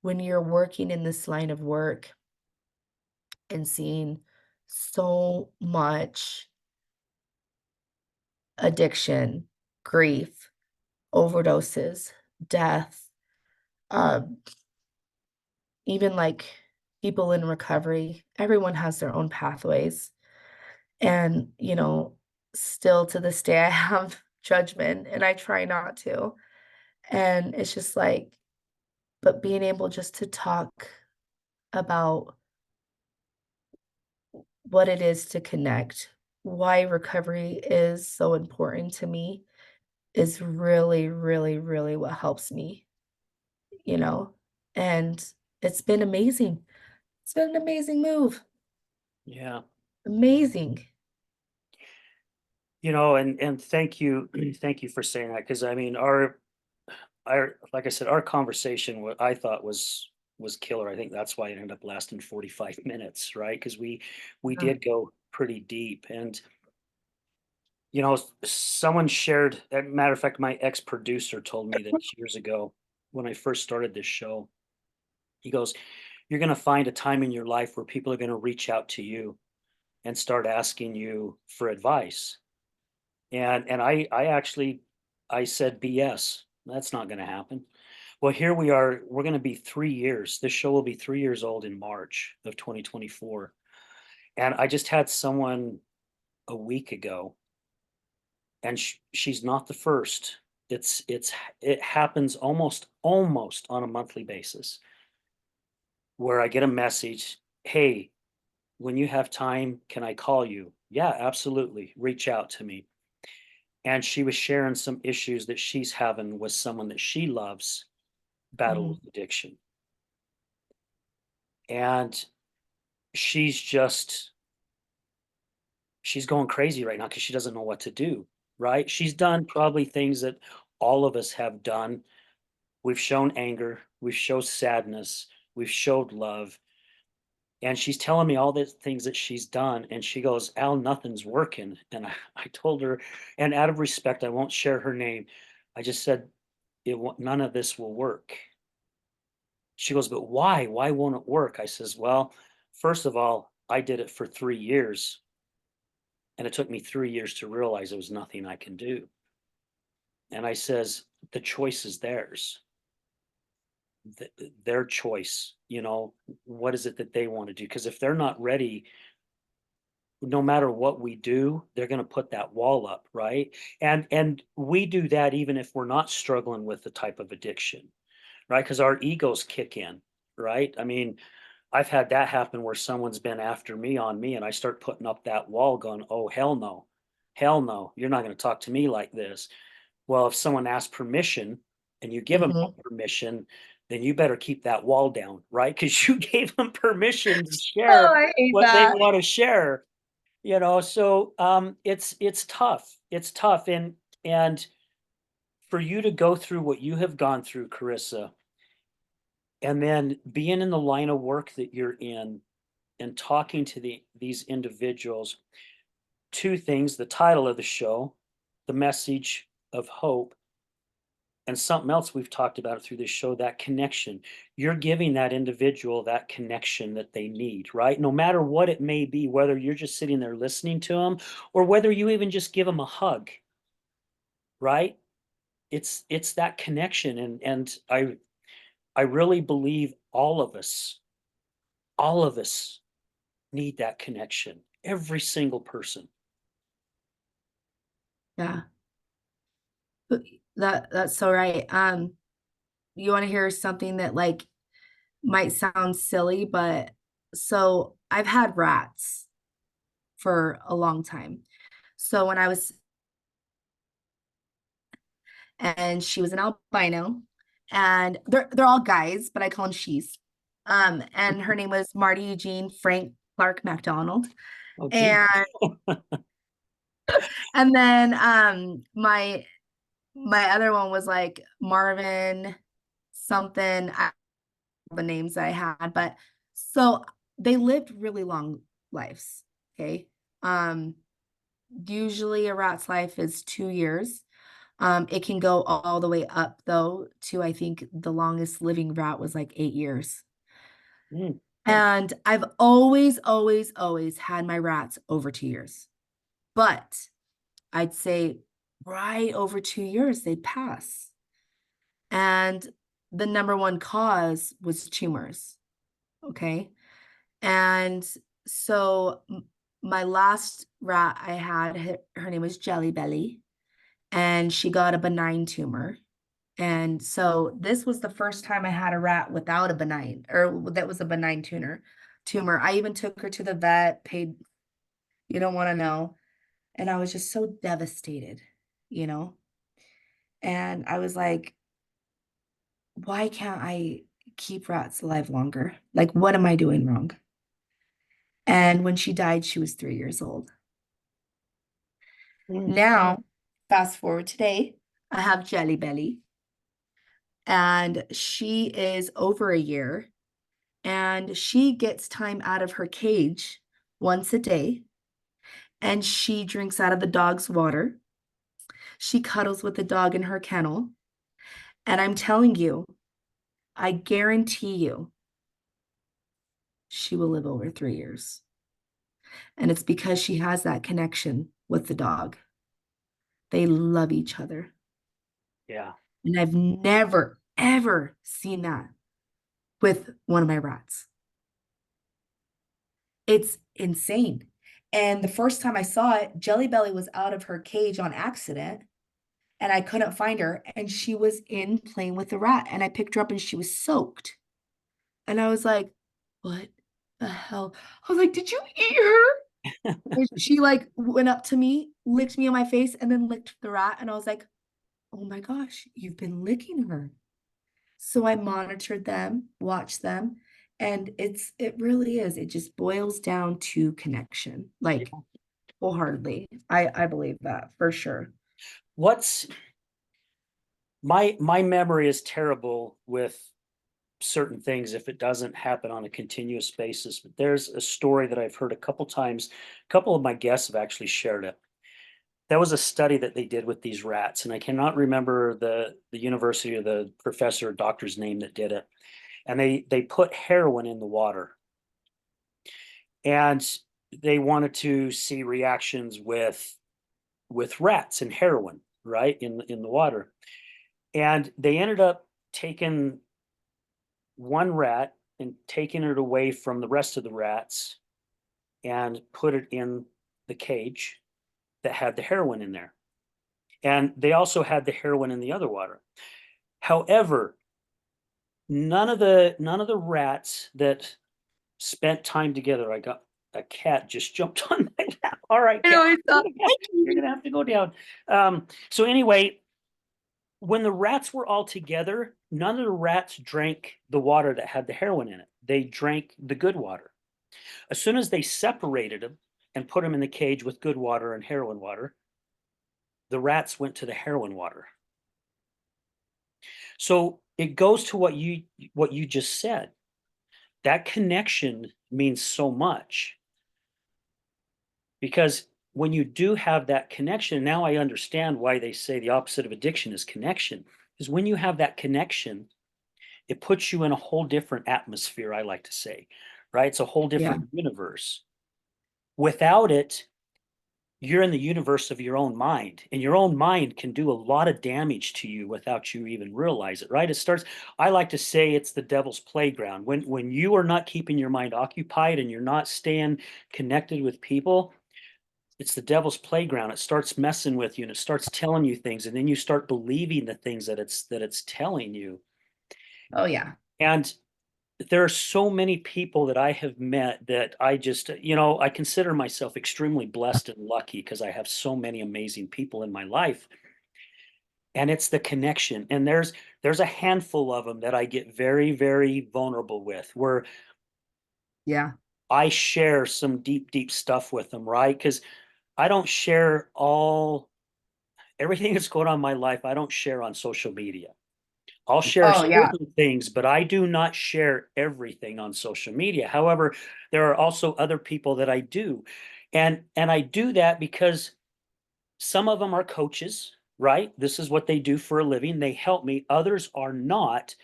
when you're working in this line of work and seeing so much addiction, grief, overdoses, death, um, even like people in recovery, everyone has their own pathways. And, still to this day, I have judgment and I try not to. And it's just like, but being able just to talk about what it is to connect, why recovery is so important to me is really, really, really what helps me, you know? And it's been amazing. It's been an amazing move. Yeah. Amazing. And thank you, thank you for saying that, because I mean, our like I said, our conversation, what I thought was killer. I think that's why it ended up lasting 45 minutes, right? Because we Uh, did go pretty deep. And someone shared, as a matter of fact, my ex-producer told me this years ago when I first started this show. He goes, "You're gonna find a time in your life where people are gonna reach out to you and start asking you for advice." And I actually I said, "BS. That's not gonna happen." Well, here we are. We're gonna be 3 years. This show will be 3 years old in March of 2024. And I just had someone a week ago, and she's not the first. It happens almost on a monthly basis where I get a message, "Hey, when you have time, can I call you?" "Yeah, absolutely. Reach out to me." and she was sharing some issues that she's having with someone that she loves battle Mhm. with addiction. And she's just she's going crazy right now because she doesn't know what to do, right? She's done probably things that all of us have done. We've shown anger, we've showed sadness, we've showed love. And she's telling me all the things that she's done. And she goes, Al, nothing's working. And I told her, and out of respect, I won't share her name. I just said, none of this will work. She goes, but why? Why won't it work? I says, well, first of all, I did it for 3 years. And it took me 3 years to realize there was nothing I can do. And I says, the choice is theirs, their choice. What is it that they want to do? Because if they're not ready, no matter what we do, they're going to put that wall up, right? And we do that even if we're not struggling with the type of addiction, right? Because our egos kick in, right? I mean, I've had that happen where someone's been after me on me, and I start putting up that wall, going, "Oh hell no, you're not going to talk to me like this." Well, if someone asks permission and you give them Mhm. permission, then you better keep that wall down, right? Because you gave them permission to Oh, share I hate what they that. want to share. So it's tough. It's tough. And for you to go through what you have gone through, Carissa, and then being in the line of work that you're in and talking to these individuals, two things: the title of the show, the message of hope, and something else we've talked about through this show, that connection. You're giving that individual that connection that they need, right? No matter what it may be, whether you're just sitting there listening to them or whether you even just give them a hug, right? It's that connection. And I really believe all of us need that connection. Every single person. Yeah. That's so right. You want to hear something that like might sound silly, but so I've had rats for a long time. So when I was and she was an albino, and they're all guys, but I call them she's. And her name was Marty Eugene Frank Clark MacDonald. Oh, gee. And then my other one was like Marvin something, the names I had, but so they lived really long lives. Okay. Um, Usually a rat's life is 2 years. It can go all the way up though to I think the longest living rat was like 8 years. Mm, And I've always, always, always had my rats over 2 years. But I'd say right over 2 years, they'd pass. And the number one cause was tumors. Okay. And so my last rat I had, her name was Jelly Belly, and she got a benign tumor. And so this was the first time I had a rat without a benign, or that was a benign tumor. I even took her to the vet, paid, you don't want to know. And I was just so devastated, you know? And I was like, why can't I keep rats alive longer? Like, what am I doing wrong? And when she died, she was 3 years old. mm, Now, fast forward today, I have Jelly Belly, and she is over a year, and she gets time out of her cage once a day, and she drinks out of the dog's water. She cuddles with the dog in her kennel. And I'm telling you, I guarantee you, she will live over 3 years. And it's because she has that connection with the dog. They love each other. yeah. And I've never, ever seen that with one of my rats. It's insane. And the first time I saw it, Jelly Belly was out of her cage on accident and I couldn't find her. And she was in playing with the rat. And I picked her up and she was soaked. And I was like, what the hell? I was like, did you eat her? And she like went up to me, licked me on my face, and then licked the rat. And I was like, oh my gosh, you've been licking her. So I monitored them, watched them, and it really is. It just boils down to connection, like wholeheartedly. I believe that for sure. What's my memory is terrible with certain things if it doesn't happen on a continuous basis. But there's a story that I've heard a couple times. A couple of my guests have actually shared it. That was a study that they did with these rats, and I cannot remember the university or the professor or doctor's name that did it. And they put heroin in the water, and they wanted to see reactions with rats and heroin, right, in the water. And they ended up taking one rat and taking it away from the rest of the rats and put it in the cage that had the heroin in there. And they also had the heroin in the other water. However, none of the rats that spent time together. I got a cat just jumped on my lap. All right, I cat, know it's you're gonna have to go down. So anyway, when the rats were all together, none of the rats drank the water that had the heroin in it. They drank the good water. As soon as they separated them and put them in the cage with good water and heroin water, the rats went to the heroin water. So it goes to what you just said. That connection means so much because when you do have that connection, now I understand why they say the opposite of addiction is connection. Because when you have that connection, it puts you in a whole different atmosphere, I like to say, right? It's a whole yeah. different universe. Without it, you're in the universe of your own mind, and your own mind can do a lot of damage to you without you even realize it, right? It starts, I like to say it's the devil's playground. When you are not keeping your mind occupied and you're not staying connected with people, it's the devil's playground. It starts messing with you and it starts telling you things, and then you start believing the things that it's telling you. Oh yeah. And there are so many people that I have met that I just, I consider myself extremely blessed and lucky because I have so many amazing people in my life. And it's the connection. And there's a handful of them that I get very, very vulnerable with, where Yeah. I share some deep, deep stuff with them, right? Because I don't share all everything that's going on in my life. I don't share on social media. I'll share Oh yeah. certain things, but I do not share everything on social media. However, there are also other people that I do. And I do that because some of them are coaches, right? This is what they do for a living. They help me. Others are not,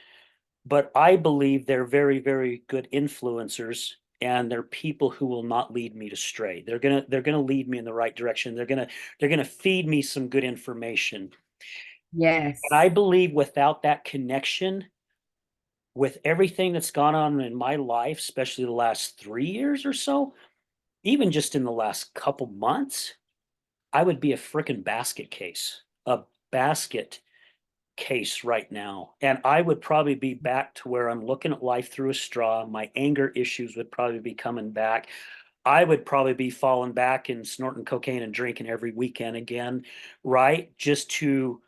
but I believe they're very, very good influencers, and they're people who will not lead me to stray. They're gonna lead me in the right direction. They're gonna feed me some good information. And I Yes. believe without that connection, with everything that's gone on in my life, especially the last 3 years or so, even just in the last couple months, I would be a freaking basket case right now. And I would probably be back to where I'm looking at life through a straw. My anger issues would probably be coming back. I would probably be falling back and snorting cocaine and drinking every weekend again, right? Just to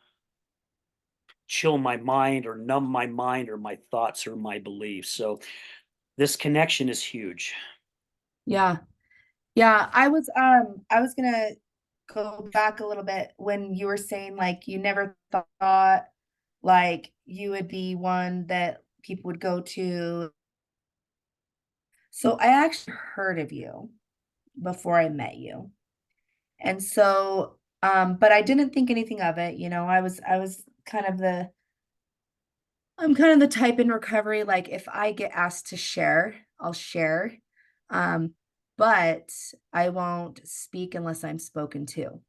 chill my mind or numb my mind or my thoughts or my beliefs. So this connection is huge. Yeah. Yeah, I was gonna go back a little bit when you were saying like you never thought like you would be one that people would go to. So I actually heard of you before I met you. And so but I didn't think anything of it, you know. I was kind of the I'm kind of the type in recovery, like if I get asked to share, I'll share. Um, but I won't speak unless I'm spoken to.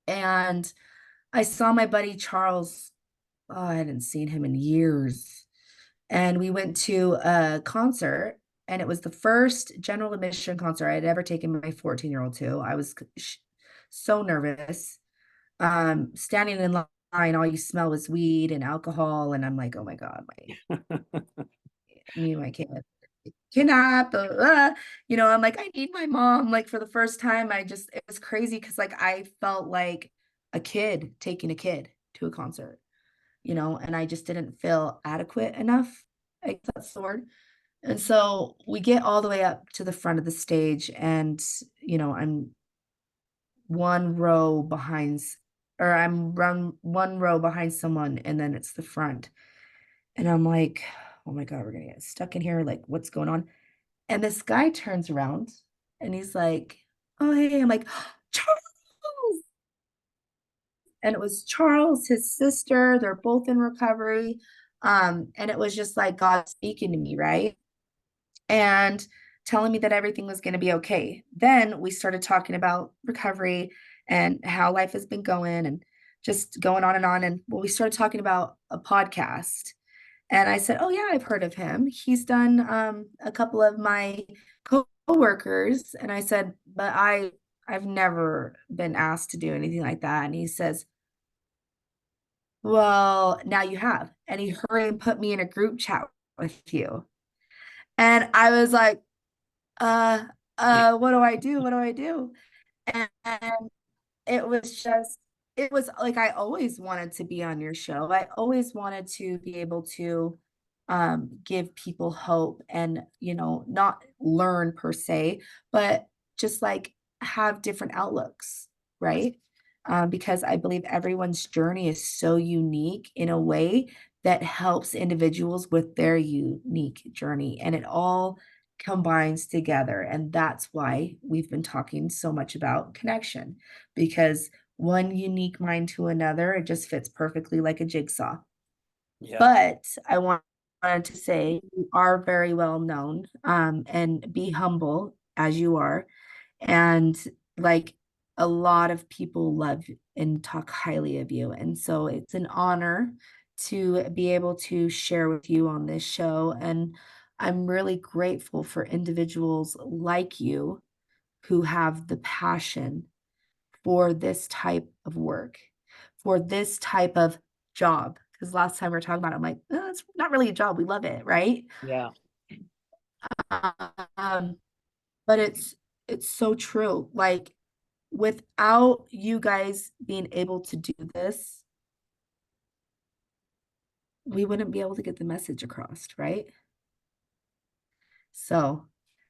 And I saw my buddy Charles. Oh, I hadn't seen him in years. And we went to a concert, and it was the first general admission concert I had ever taken my 14-year-old to. I was so nervous. Standing in line, all you smell was weed and alcohol. And I'm like, oh my God, me and my kid. kidnapped, blah, blah, blah. You know, I'm like, I need my mom. Like for the first time, it was crazy because like I felt like a kid taking a kid to a concert, you know, and I just didn't feel adequate enough. I guess that's the word. And so we get all the way up to the front of the stage, and you know, one row behind, I'm run one row behind someone, and then it's the front. And I'm like, oh my God, we're gonna get stuck in here. Like, what's going on? And this guy turns around and he's like, oh, hey. I'm like, Charles. And it was Charles, his sister. They're both in recovery. And it was just like God speaking to me, right? And telling me that everything was going to be okay. Then we started talking about recovery and how life has been going and just going on and on. And well, we started talking about a podcast. And I said, oh, yeah, I've heard of him. He's done a couple of my coworkers. And I said, but I've never been asked to do anything like that. And he says, well, now you have. And he hurried and put me in a group chat with you. And I was like, uh, what do I do? What do I do? And it was just, it was like I always wanted to be on your show. I always wanted to be able to give people hope and, you know, not learn per se, but just like have different outlooks, right? Because I believe everyone's journey is so unique in a way that helps individuals with their unique journey, and it all combines together. And that's why we've been talking so much about connection, because one unique mind to another, it just fits perfectly like a jigsaw. Yeah. But wanted to say you are very well known, and be humble as you are. And like a lot of people love and talk highly of you. And so it's an honor to be able to share with you on this show. And I'm really grateful for individuals like you who have the passion for this type of work, for this type of job. Because last time we were talking about it, I'm like, "Oh, it's not really a job. We love it, right?" Yeah. Um, but it's so true. Like without you guys being able to do this, we wouldn't be able to get the message across, right? So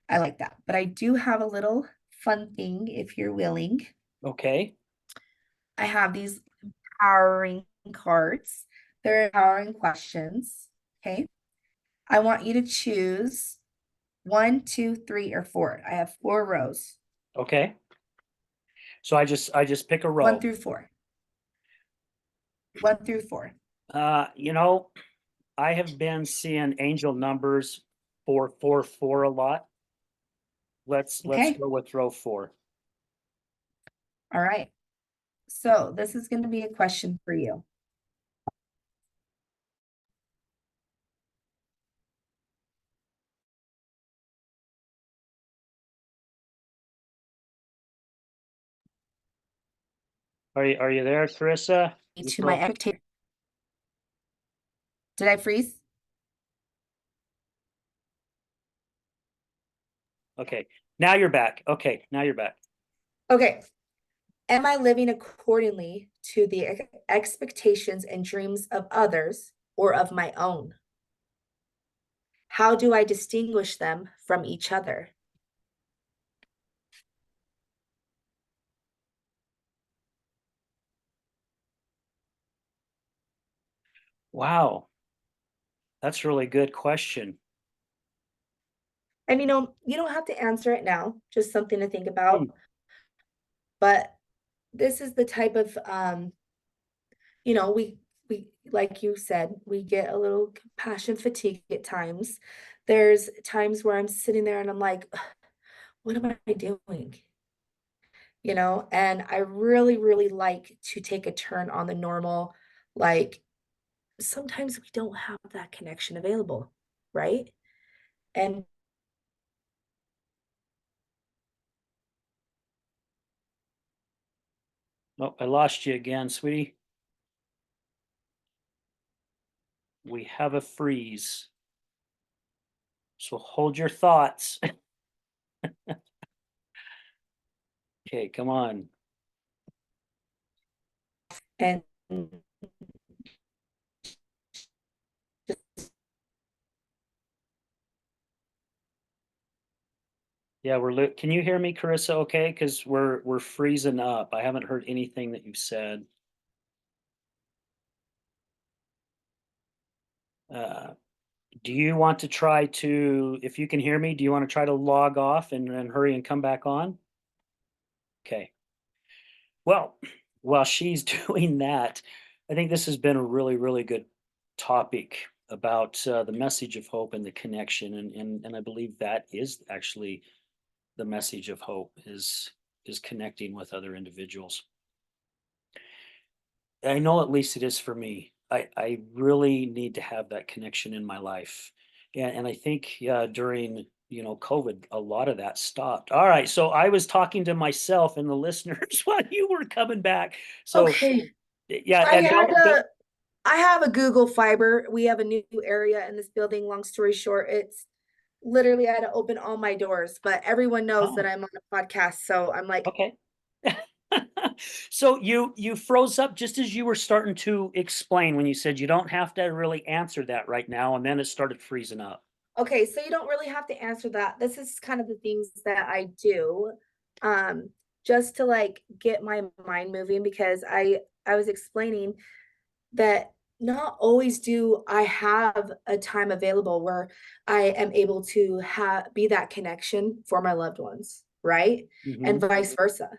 I like that. But I do have a little fun thing if you're willing. Okay. I have these empowering cards. They're empowering questions. Okay. I want you to choose one, two, three, or four. I have four rows, Okay. So I just pick a one row. through four, one through four. You know, I have been seeing angel numbers 444 a lot. Let's Okay. go with row 4. All right. So this is going to be a question for you. Are you there, Karissa? You To my still expectation. Did I freeze? okay. Now you're back. Okay, now you're back. Okay. Am I living accordingly to the expectations and dreams of others or of my own? How do I distinguish them from each other? Wow, that's a really good question. And you know, you don't have to answer it now, just something to think Hmm, about. But this is the type of you know, we like you said, we get a little compassion fatigue at times. There's times where I'm sitting there and I'm like, what am I doing? You know, and I really, really like to take a turn on the normal. Like sometimes we don't have that connection available, right? And Oh, I lost you again, sweetie. We have a freeze. So hold your thoughts. Okay, come on. And Yeah, can you hear me, Carissa, okay? Because we're freezing up. I haven't heard anything that you've said. Uh, do you want to try to, if you can hear me, do you want to try to log off and hurry and come back on? Okay. Well, while she's doing that, I think this has been a really, really good topic about the message of hope and the connection, and I believe that is actually the message of hope is connecting with other individuals. I know at least it is for me. I really need to have that connection in my life. And I think during COVID, a lot of that stopped. All right. So I was talking to myself and the listeners while you were coming back. So okay, yeah, I and had don't to I have a Google Fiber. We have a new area in this building. Long story short, it's literally I had to open all my doors, but everyone knows that oh, I'm on a podcast. So I'm like, okay. So you froze up just as you were starting to explain when you said you don't have to really answer that right now, and then it started freezing up. okay, so you don't really have to answer that. This is kind of the things that I do, um, just to like get my mind moving because I was explaining that not always do I have a time available where I am able to have be that connection for my loved ones, right? And Hmm. vice versa.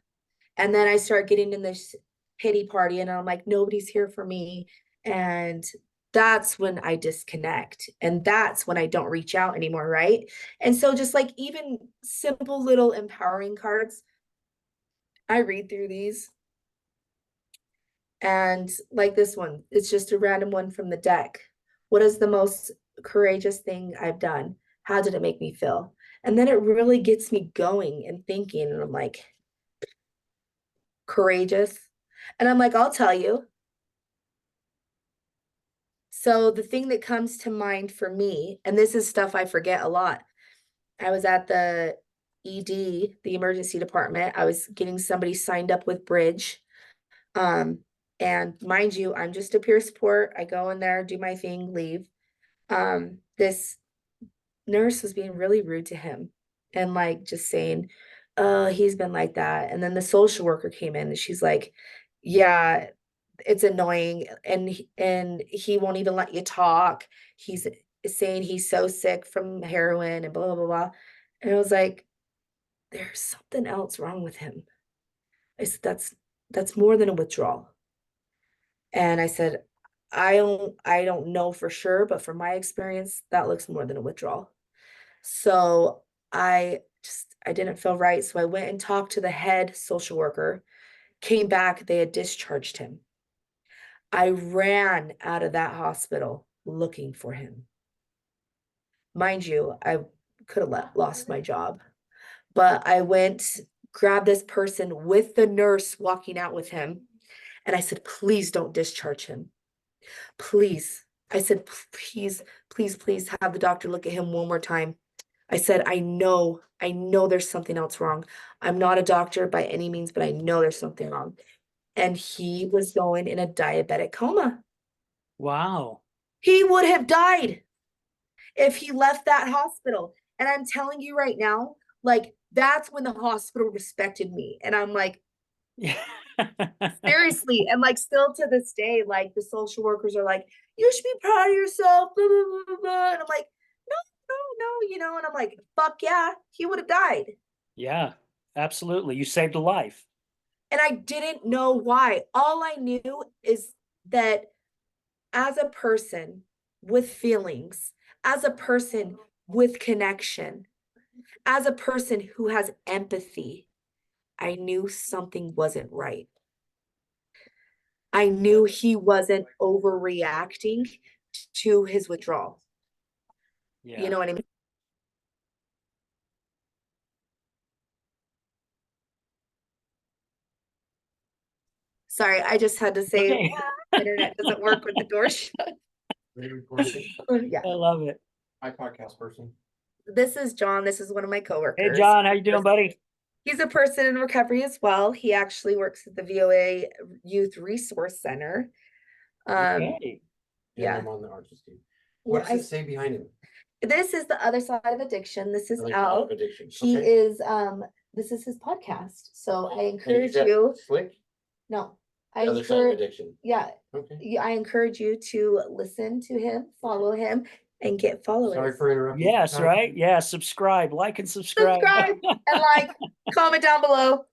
And then I start getting in this pity party and I'm like, nobody's here for me. And that's when I disconnect. And that's when I don't reach out anymore. Right. And so just like even simple little empowering cards, I read through these and like this one, it's just a random one from the deck. What is the most courageous thing I've done? How did it make me feel? And then it really gets me going and thinking. And I'm like, courageous. And I'm like, I'll tell you. So the thing that comes to mind for me, and this is stuff I forget a lot. I was at the ED, the emergency department. I was getting somebody signed up with Bridge. Um, and mind you, I'm just a peer support. I go in there, do my thing, leave. This nurse was being really rude to him and like just saying, he's been like that. And then the social worker came in and she's like, yeah, it's annoying and he won't even let you talk. He's saying he's so sick from heroin and blah blah blah. Blah. And I was like, there's something else wrong with him. I said, that's more than a withdrawal. And I said, I don't know for sure, but from my experience, that looks more than a withdrawal. So I didn't feel right. So I went and talked to the head social worker, came back, they had discharged him. I ran out of that hospital looking for him. Mind you, I could have lost my job, but I went, grabbed this person with the nurse walking out with him, and I said, please don't discharge him. Please. I said, please, please, please have the doctor look at him one more time. I said, I know there's something else wrong. I'm not a doctor by any means, but I know there's something wrong. And he was going in a diabetic coma. Wow. He would have died if he left that hospital. And I'm telling you right now, like, that's when the hospital respected me. And I'm like, Yeah. seriously. And like, still to this day, like, the social workers are like, you should be proud of yourself. Blah, blah, blah, blah, blah. And I'm like, no, no, no, and I'm like, fuck yeah, he would have died. Yeah, absolutely. You saved a life. And I didn't know why. All I knew is that as a person with feelings, as a person with connection, as a person who has empathy, I knew something wasn't right. I knew he wasn't overreacting to his withdrawal. You Yeah. know what I mean? Sorry, I just had to say Okay. internet doesn't work with the door shut. Are you recording? Yeah. I love it. Hi, podcast person. this is John. This is one of my Hey, coworkers. John, how you doing, buddy? He's a person in recovery as well. He actually works at the VOA Youth Resource Center. Um, Okay. And yeah. I'm on the arches team. Well, What does it say behind him? this is the other side of addiction. This is Other side Al. of addiction. He Okay. is this is his podcast. So I And encourage is that you. Slick? No, The I other side of encourage addiction. yeah, Okay. I encourage you to listen to him, follow him, and get followers. Sorry for interrupting. Yes, Tom. right. Yeah, subscribe, like, and subscribe. Subscribe and like, comment down below.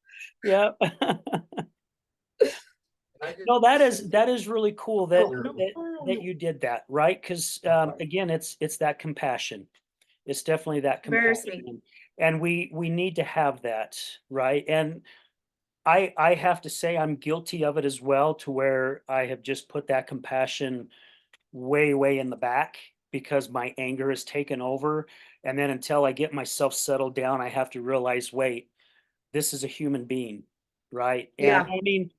Yep. And I did No, the same that thing. is really cool that Oh, no. that you did that, right? Because again, it's that compassion. It's definitely that Very sweet. compassion, and we need to have that, right? And I have to say I'm guilty of it as well, to where I have just put that compassion way in the back because my anger has taken over, and then until I get myself settled down, I have to realize, wait, this is a human being, right? And Yeah. I mean,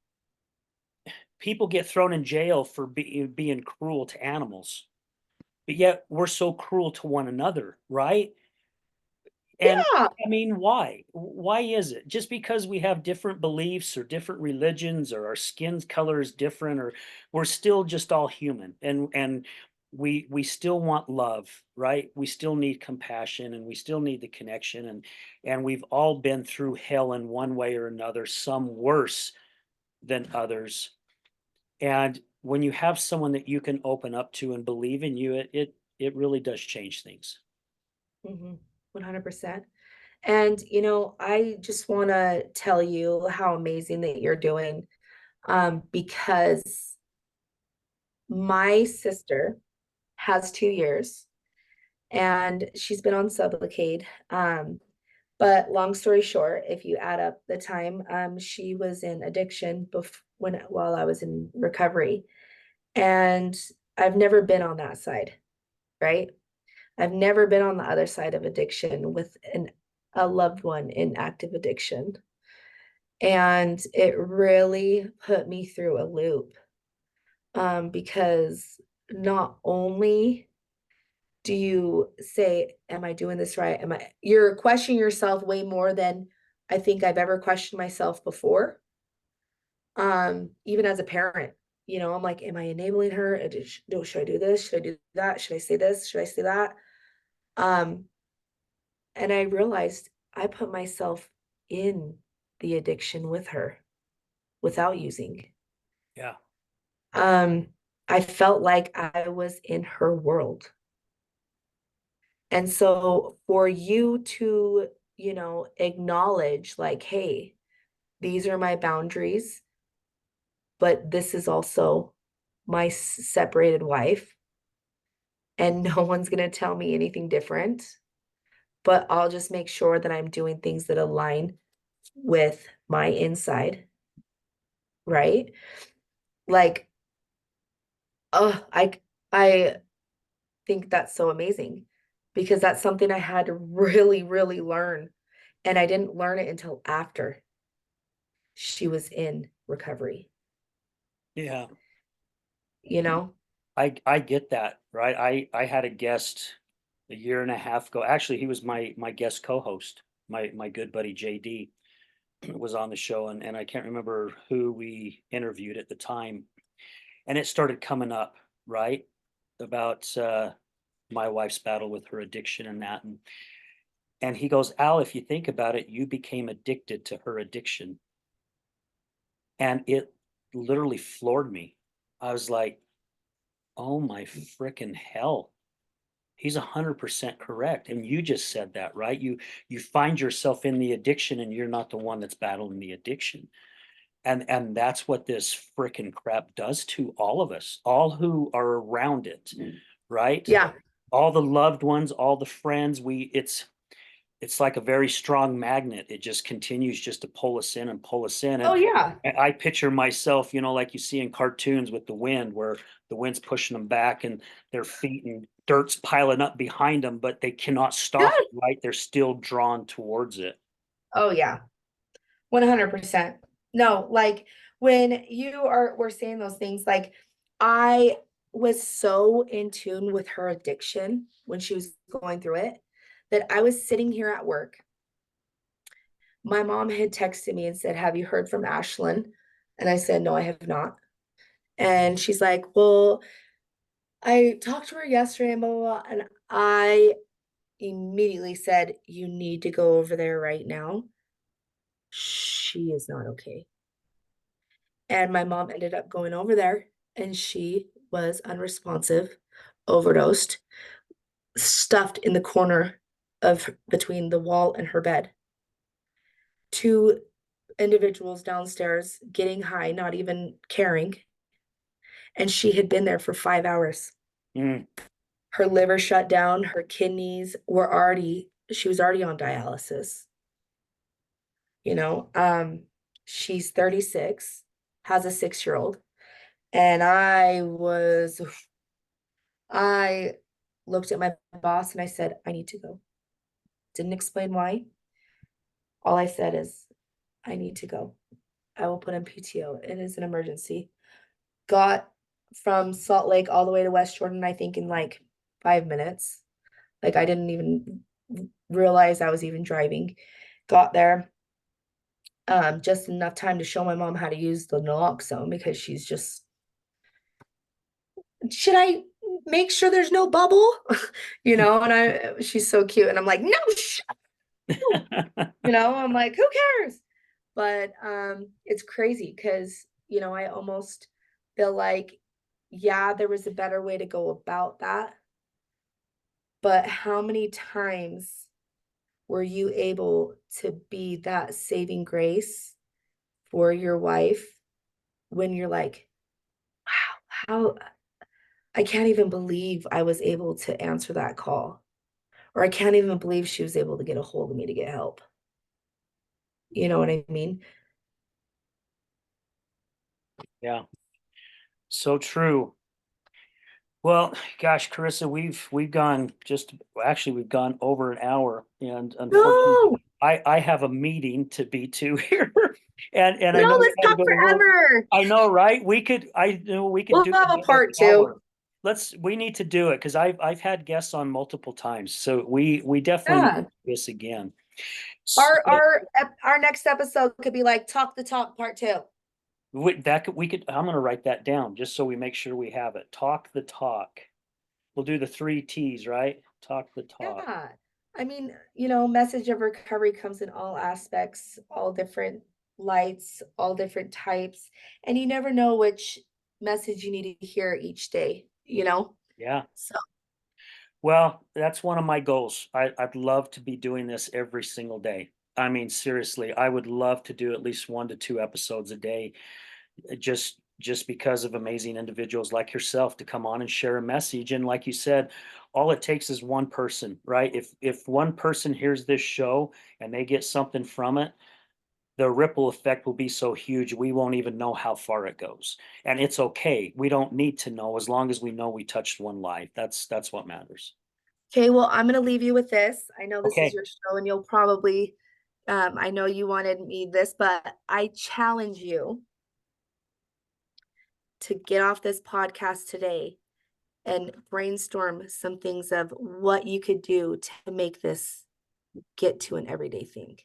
people get thrown in jail for being cruel to animals, but yet we're so cruel to one another, right? And Yeah. I mean, why? Why is it? Just because we have different beliefs or different religions or our skin color is different, or we're still just all human, and we still want love, right? We still need compassion, and we still need the connection, and we've all been through hell in one way or another, some worse than others. And when you have someone that you can open up to and believe in you, it really does change things. 100%. And I just want to tell you how amazing that you're doing, because my sister has 2 years and she's been on Sublocade. But long story short, if you add up the time, she was in addiction while I was in recovery. And I've never been on that side, right? I've never been on the other side of addiction with a loved one in active addiction. And it really put me through a loop, because not only do you say, am I doing this right? You're questioning yourself way more than I think I've ever questioned myself before. Even as a parent, I'm like, am I enabling her? Should I do this? Should I do that? Should I say this? Should I say that? Um, and I realized I put myself in the addiction with her without using. Yeah. I felt like I was in her world. And so for you to, acknowledge like, hey, these are my boundaries, but this is also my separated wife, and no one's going to tell me anything different, but I'll just make sure that I'm doing things that align with my inside, right? Like, oh, I think that's so amazing, because that's something I had to really learn, and I didn't learn it until after she was in recovery, Yeah. you know? I get that, right? I had a guest a year and a half ago. Actually, he was my guest co-host. My good buddy JD was on the show, and I can't remember who we interviewed at the time. And it started coming up, right? About my wife's battle with her addiction and that. And he goes, Al, if you think about it, you became addicted to her addiction. And it literally floored me. I was like, oh my freaking hell. He's 100% correct. And you just said that, right? You find yourself in the addiction and you're not the one that's battling the addiction. And that's what this freaking crap does to all of us, all who are around it, right? Yeah. All the loved ones, all the friends, it's like a very strong magnet. It just continues just to pull us in and pull us in. Oh, And yeah. I picture myself, like you see in cartoons with the wind, where the wind's pushing them back and their feet and dirt's piling up behind them, but they cannot stop Good. it, right? They're still drawn towards it. Oh, yeah. 100%. No, like when we're saying those things, like I was so in tune with her addiction when she was going through it that I was sitting here at work. My mom had texted me and said, "Have you heard from Ashlyn?" And I said, "No, I have not." And she's like, "Well, I talked to her yesterday, and blah, blah, blah." And I immediately said, "You need to go over there right now. She is not okay." And my mom ended up going over there, and she was unresponsive, overdosed, stuffed in the corner of between the wall and her bed. Two individuals downstairs getting high, not even caring, and she had been there for 5 hours. Mm. Her liver shut down, her kidneys were already, she was already on dialysis. You know, she's 36, has a 6-year-old, and I looked at my boss and I said, "I need to go." Didn't explain why. All I said is, "I need to go. I will put in PTO. It is an emergency." Got from Salt Lake all the way to West Jordan, I think in like 5 minutes. Like I didn't even realize I was even driving. Got there, just enough time to show my mom how to use the naloxone because she's just, "Should I make sure there's no bubble?" You know, and she's so cute. And I'm like, "No, you know, I'm like, who cares?" But it's crazy because, you know, I almost feel like, yeah, there was a better way to go about that. But how many times were you able to be that saving grace for your wife when you're like, wow, how I can't even believe I was able to answer that call, or I can't even believe she was able to get a hold of me to get help. You know what I mean? Yeah, so true. Well, gosh, Karissa, we've gone just actually we've gone over an hour, and unfortunately, No, I have a meeting to be to here, and I no, know we let's got to talk go to work. forever. I know, right? We could We'll do have a another part two. hour. We need to do it because I've had guests on multiple times, so we definitely need to Yeah. do this again. Our So our our next episode could be like talk the talk part two. we could I'm gonna write that down just so we make sure we have it. Talk the talk. We'll do the three T's, right? Talk the talk. Yeah. I mean, you know, message of recovery comes in all aspects, all different lights, all different types, and you never know which message you need to hear each day, you know? Yeah. So, Well, that's one of my goals. I'd love to be doing this every single day. I mean, seriously, I would love to do at least 1 to 2 episodes a day, just because of amazing individuals like yourself to come on and share a message. And like you said, all it takes is one person, right? If one person hears this show and they get something from it, the ripple effect will be so huge we won't even know how far it goes. And it's okay. We don't need to know as long as we know we touched one life. That's what matters. okay, well, I'm gonna leave you with this. I know this is Okay. your show and you'll probably I know you wanted me this, but I challenge you to get off this podcast today and brainstorm some things of what you could do to make this get to an everyday thing.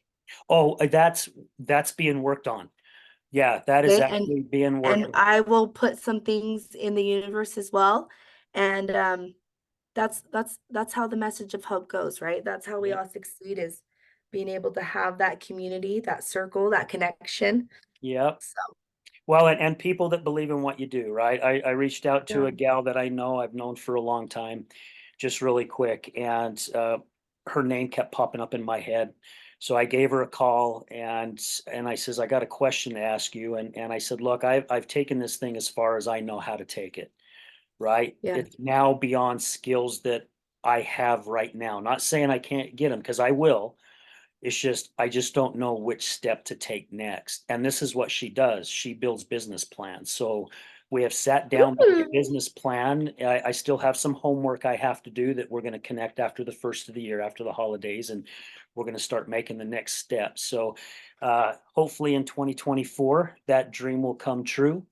Oh, that's being worked on. Yeah, that is Okay, actually being and worked on. I will put some things in the universe as well. And that's how the message of hope goes, right? That's how we Yep. all succeed is being able to have that community, that circle, that connection. Yep. So Well, and people that believe in what you do, right? I reached out to yeah, a gal that I know I've known for a long time, just really quick, and her name kept popping up in my head. So I gave her a call and I says, I got a question to ask you. And I said, look, I've taken this thing as far as I know how to take it, right? yeah. It's now beyond skills that I have right now. Not saying I can't get them because I will. It's just I just don't know which step to take next. And this is what she does. She builds business plans. So we have sat down by a Ooh, business plan. I still have some homework I have to do that we're going to connect after the first of the year, after the holidays, and we're going to start making the next step. So hopefully in 2024, that dream will come true.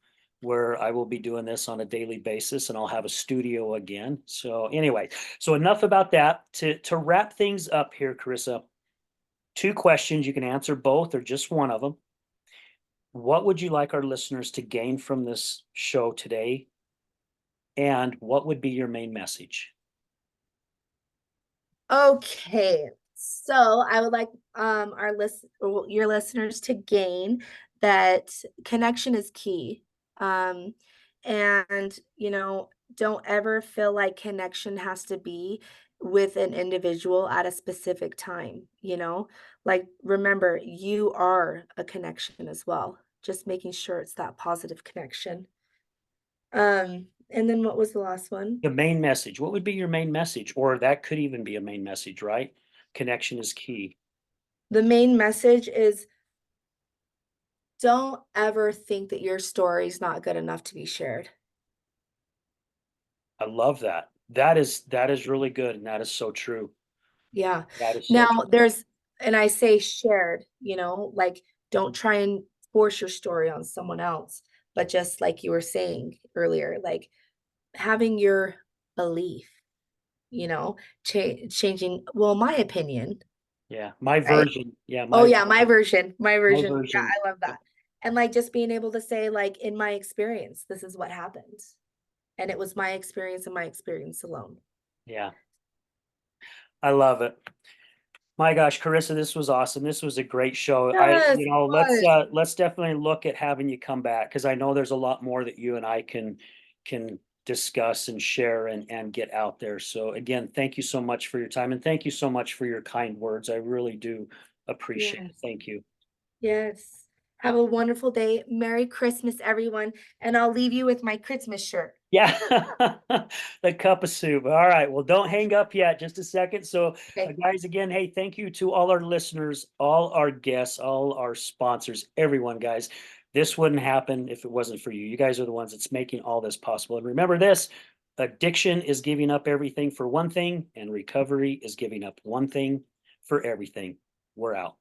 where I will be doing this on a daily basis, and I'll have a studio again. So anyway, so enough about that. To wrap things up here, Karissa, two questions. You can answer both or just one of them. What would you like our listeners to gain from this show today? And what would be your main message? Okay. So I would like your listeners to gain that connection is key. Um and don't ever feel like connection has to be with an individual at a specific time. Like remember, you are a connection as well. Just making sure it's that positive connection. And then what was the last one? The main message. What would be your main message? Or that could even be a main message, right? Connection is key. The main message is don't ever think that your story is not good enough to be shared. I love that. That is really good, and that is so true. Yeah. That is so Now true. and I say shared, like don't try and force your story on someone else, but just like you were saying earlier, like having your belief, you know, changing, well, my opinion, Yeah, my right? version. Yeah, Oh my yeah, my version, my my version. Yeah, version. I love that. And like just being able to say, like, in my experience, this is what happened. And it was my experience and my experience alone. Yeah, I love it. My gosh, Karissa, this was awesome. This was a great show. Yes, it was. Let's definitely look at having you come back, because I know there's a lot more that you and I can discuss and share and get out there. So again, thank you so much for your time, and thank you so much for your kind words. I really do appreciate it. Yes, Thank you. yes. Have a wonderful day. Merry Christmas, everyone. And I'll leave you with my Christmas shirt. Yeah, the cup of soup. All right. Well, don't hang up yet. Just a second. So, Okay. guys, again, hey, thank you to all our listeners, all our guests, all our sponsors, everyone, guys. This wouldn't happen if it wasn't for you. You guys are the ones that's making all this possible. And remember this: addiction is giving up everything for one thing, and recovery is giving up one thing for everything. We're out.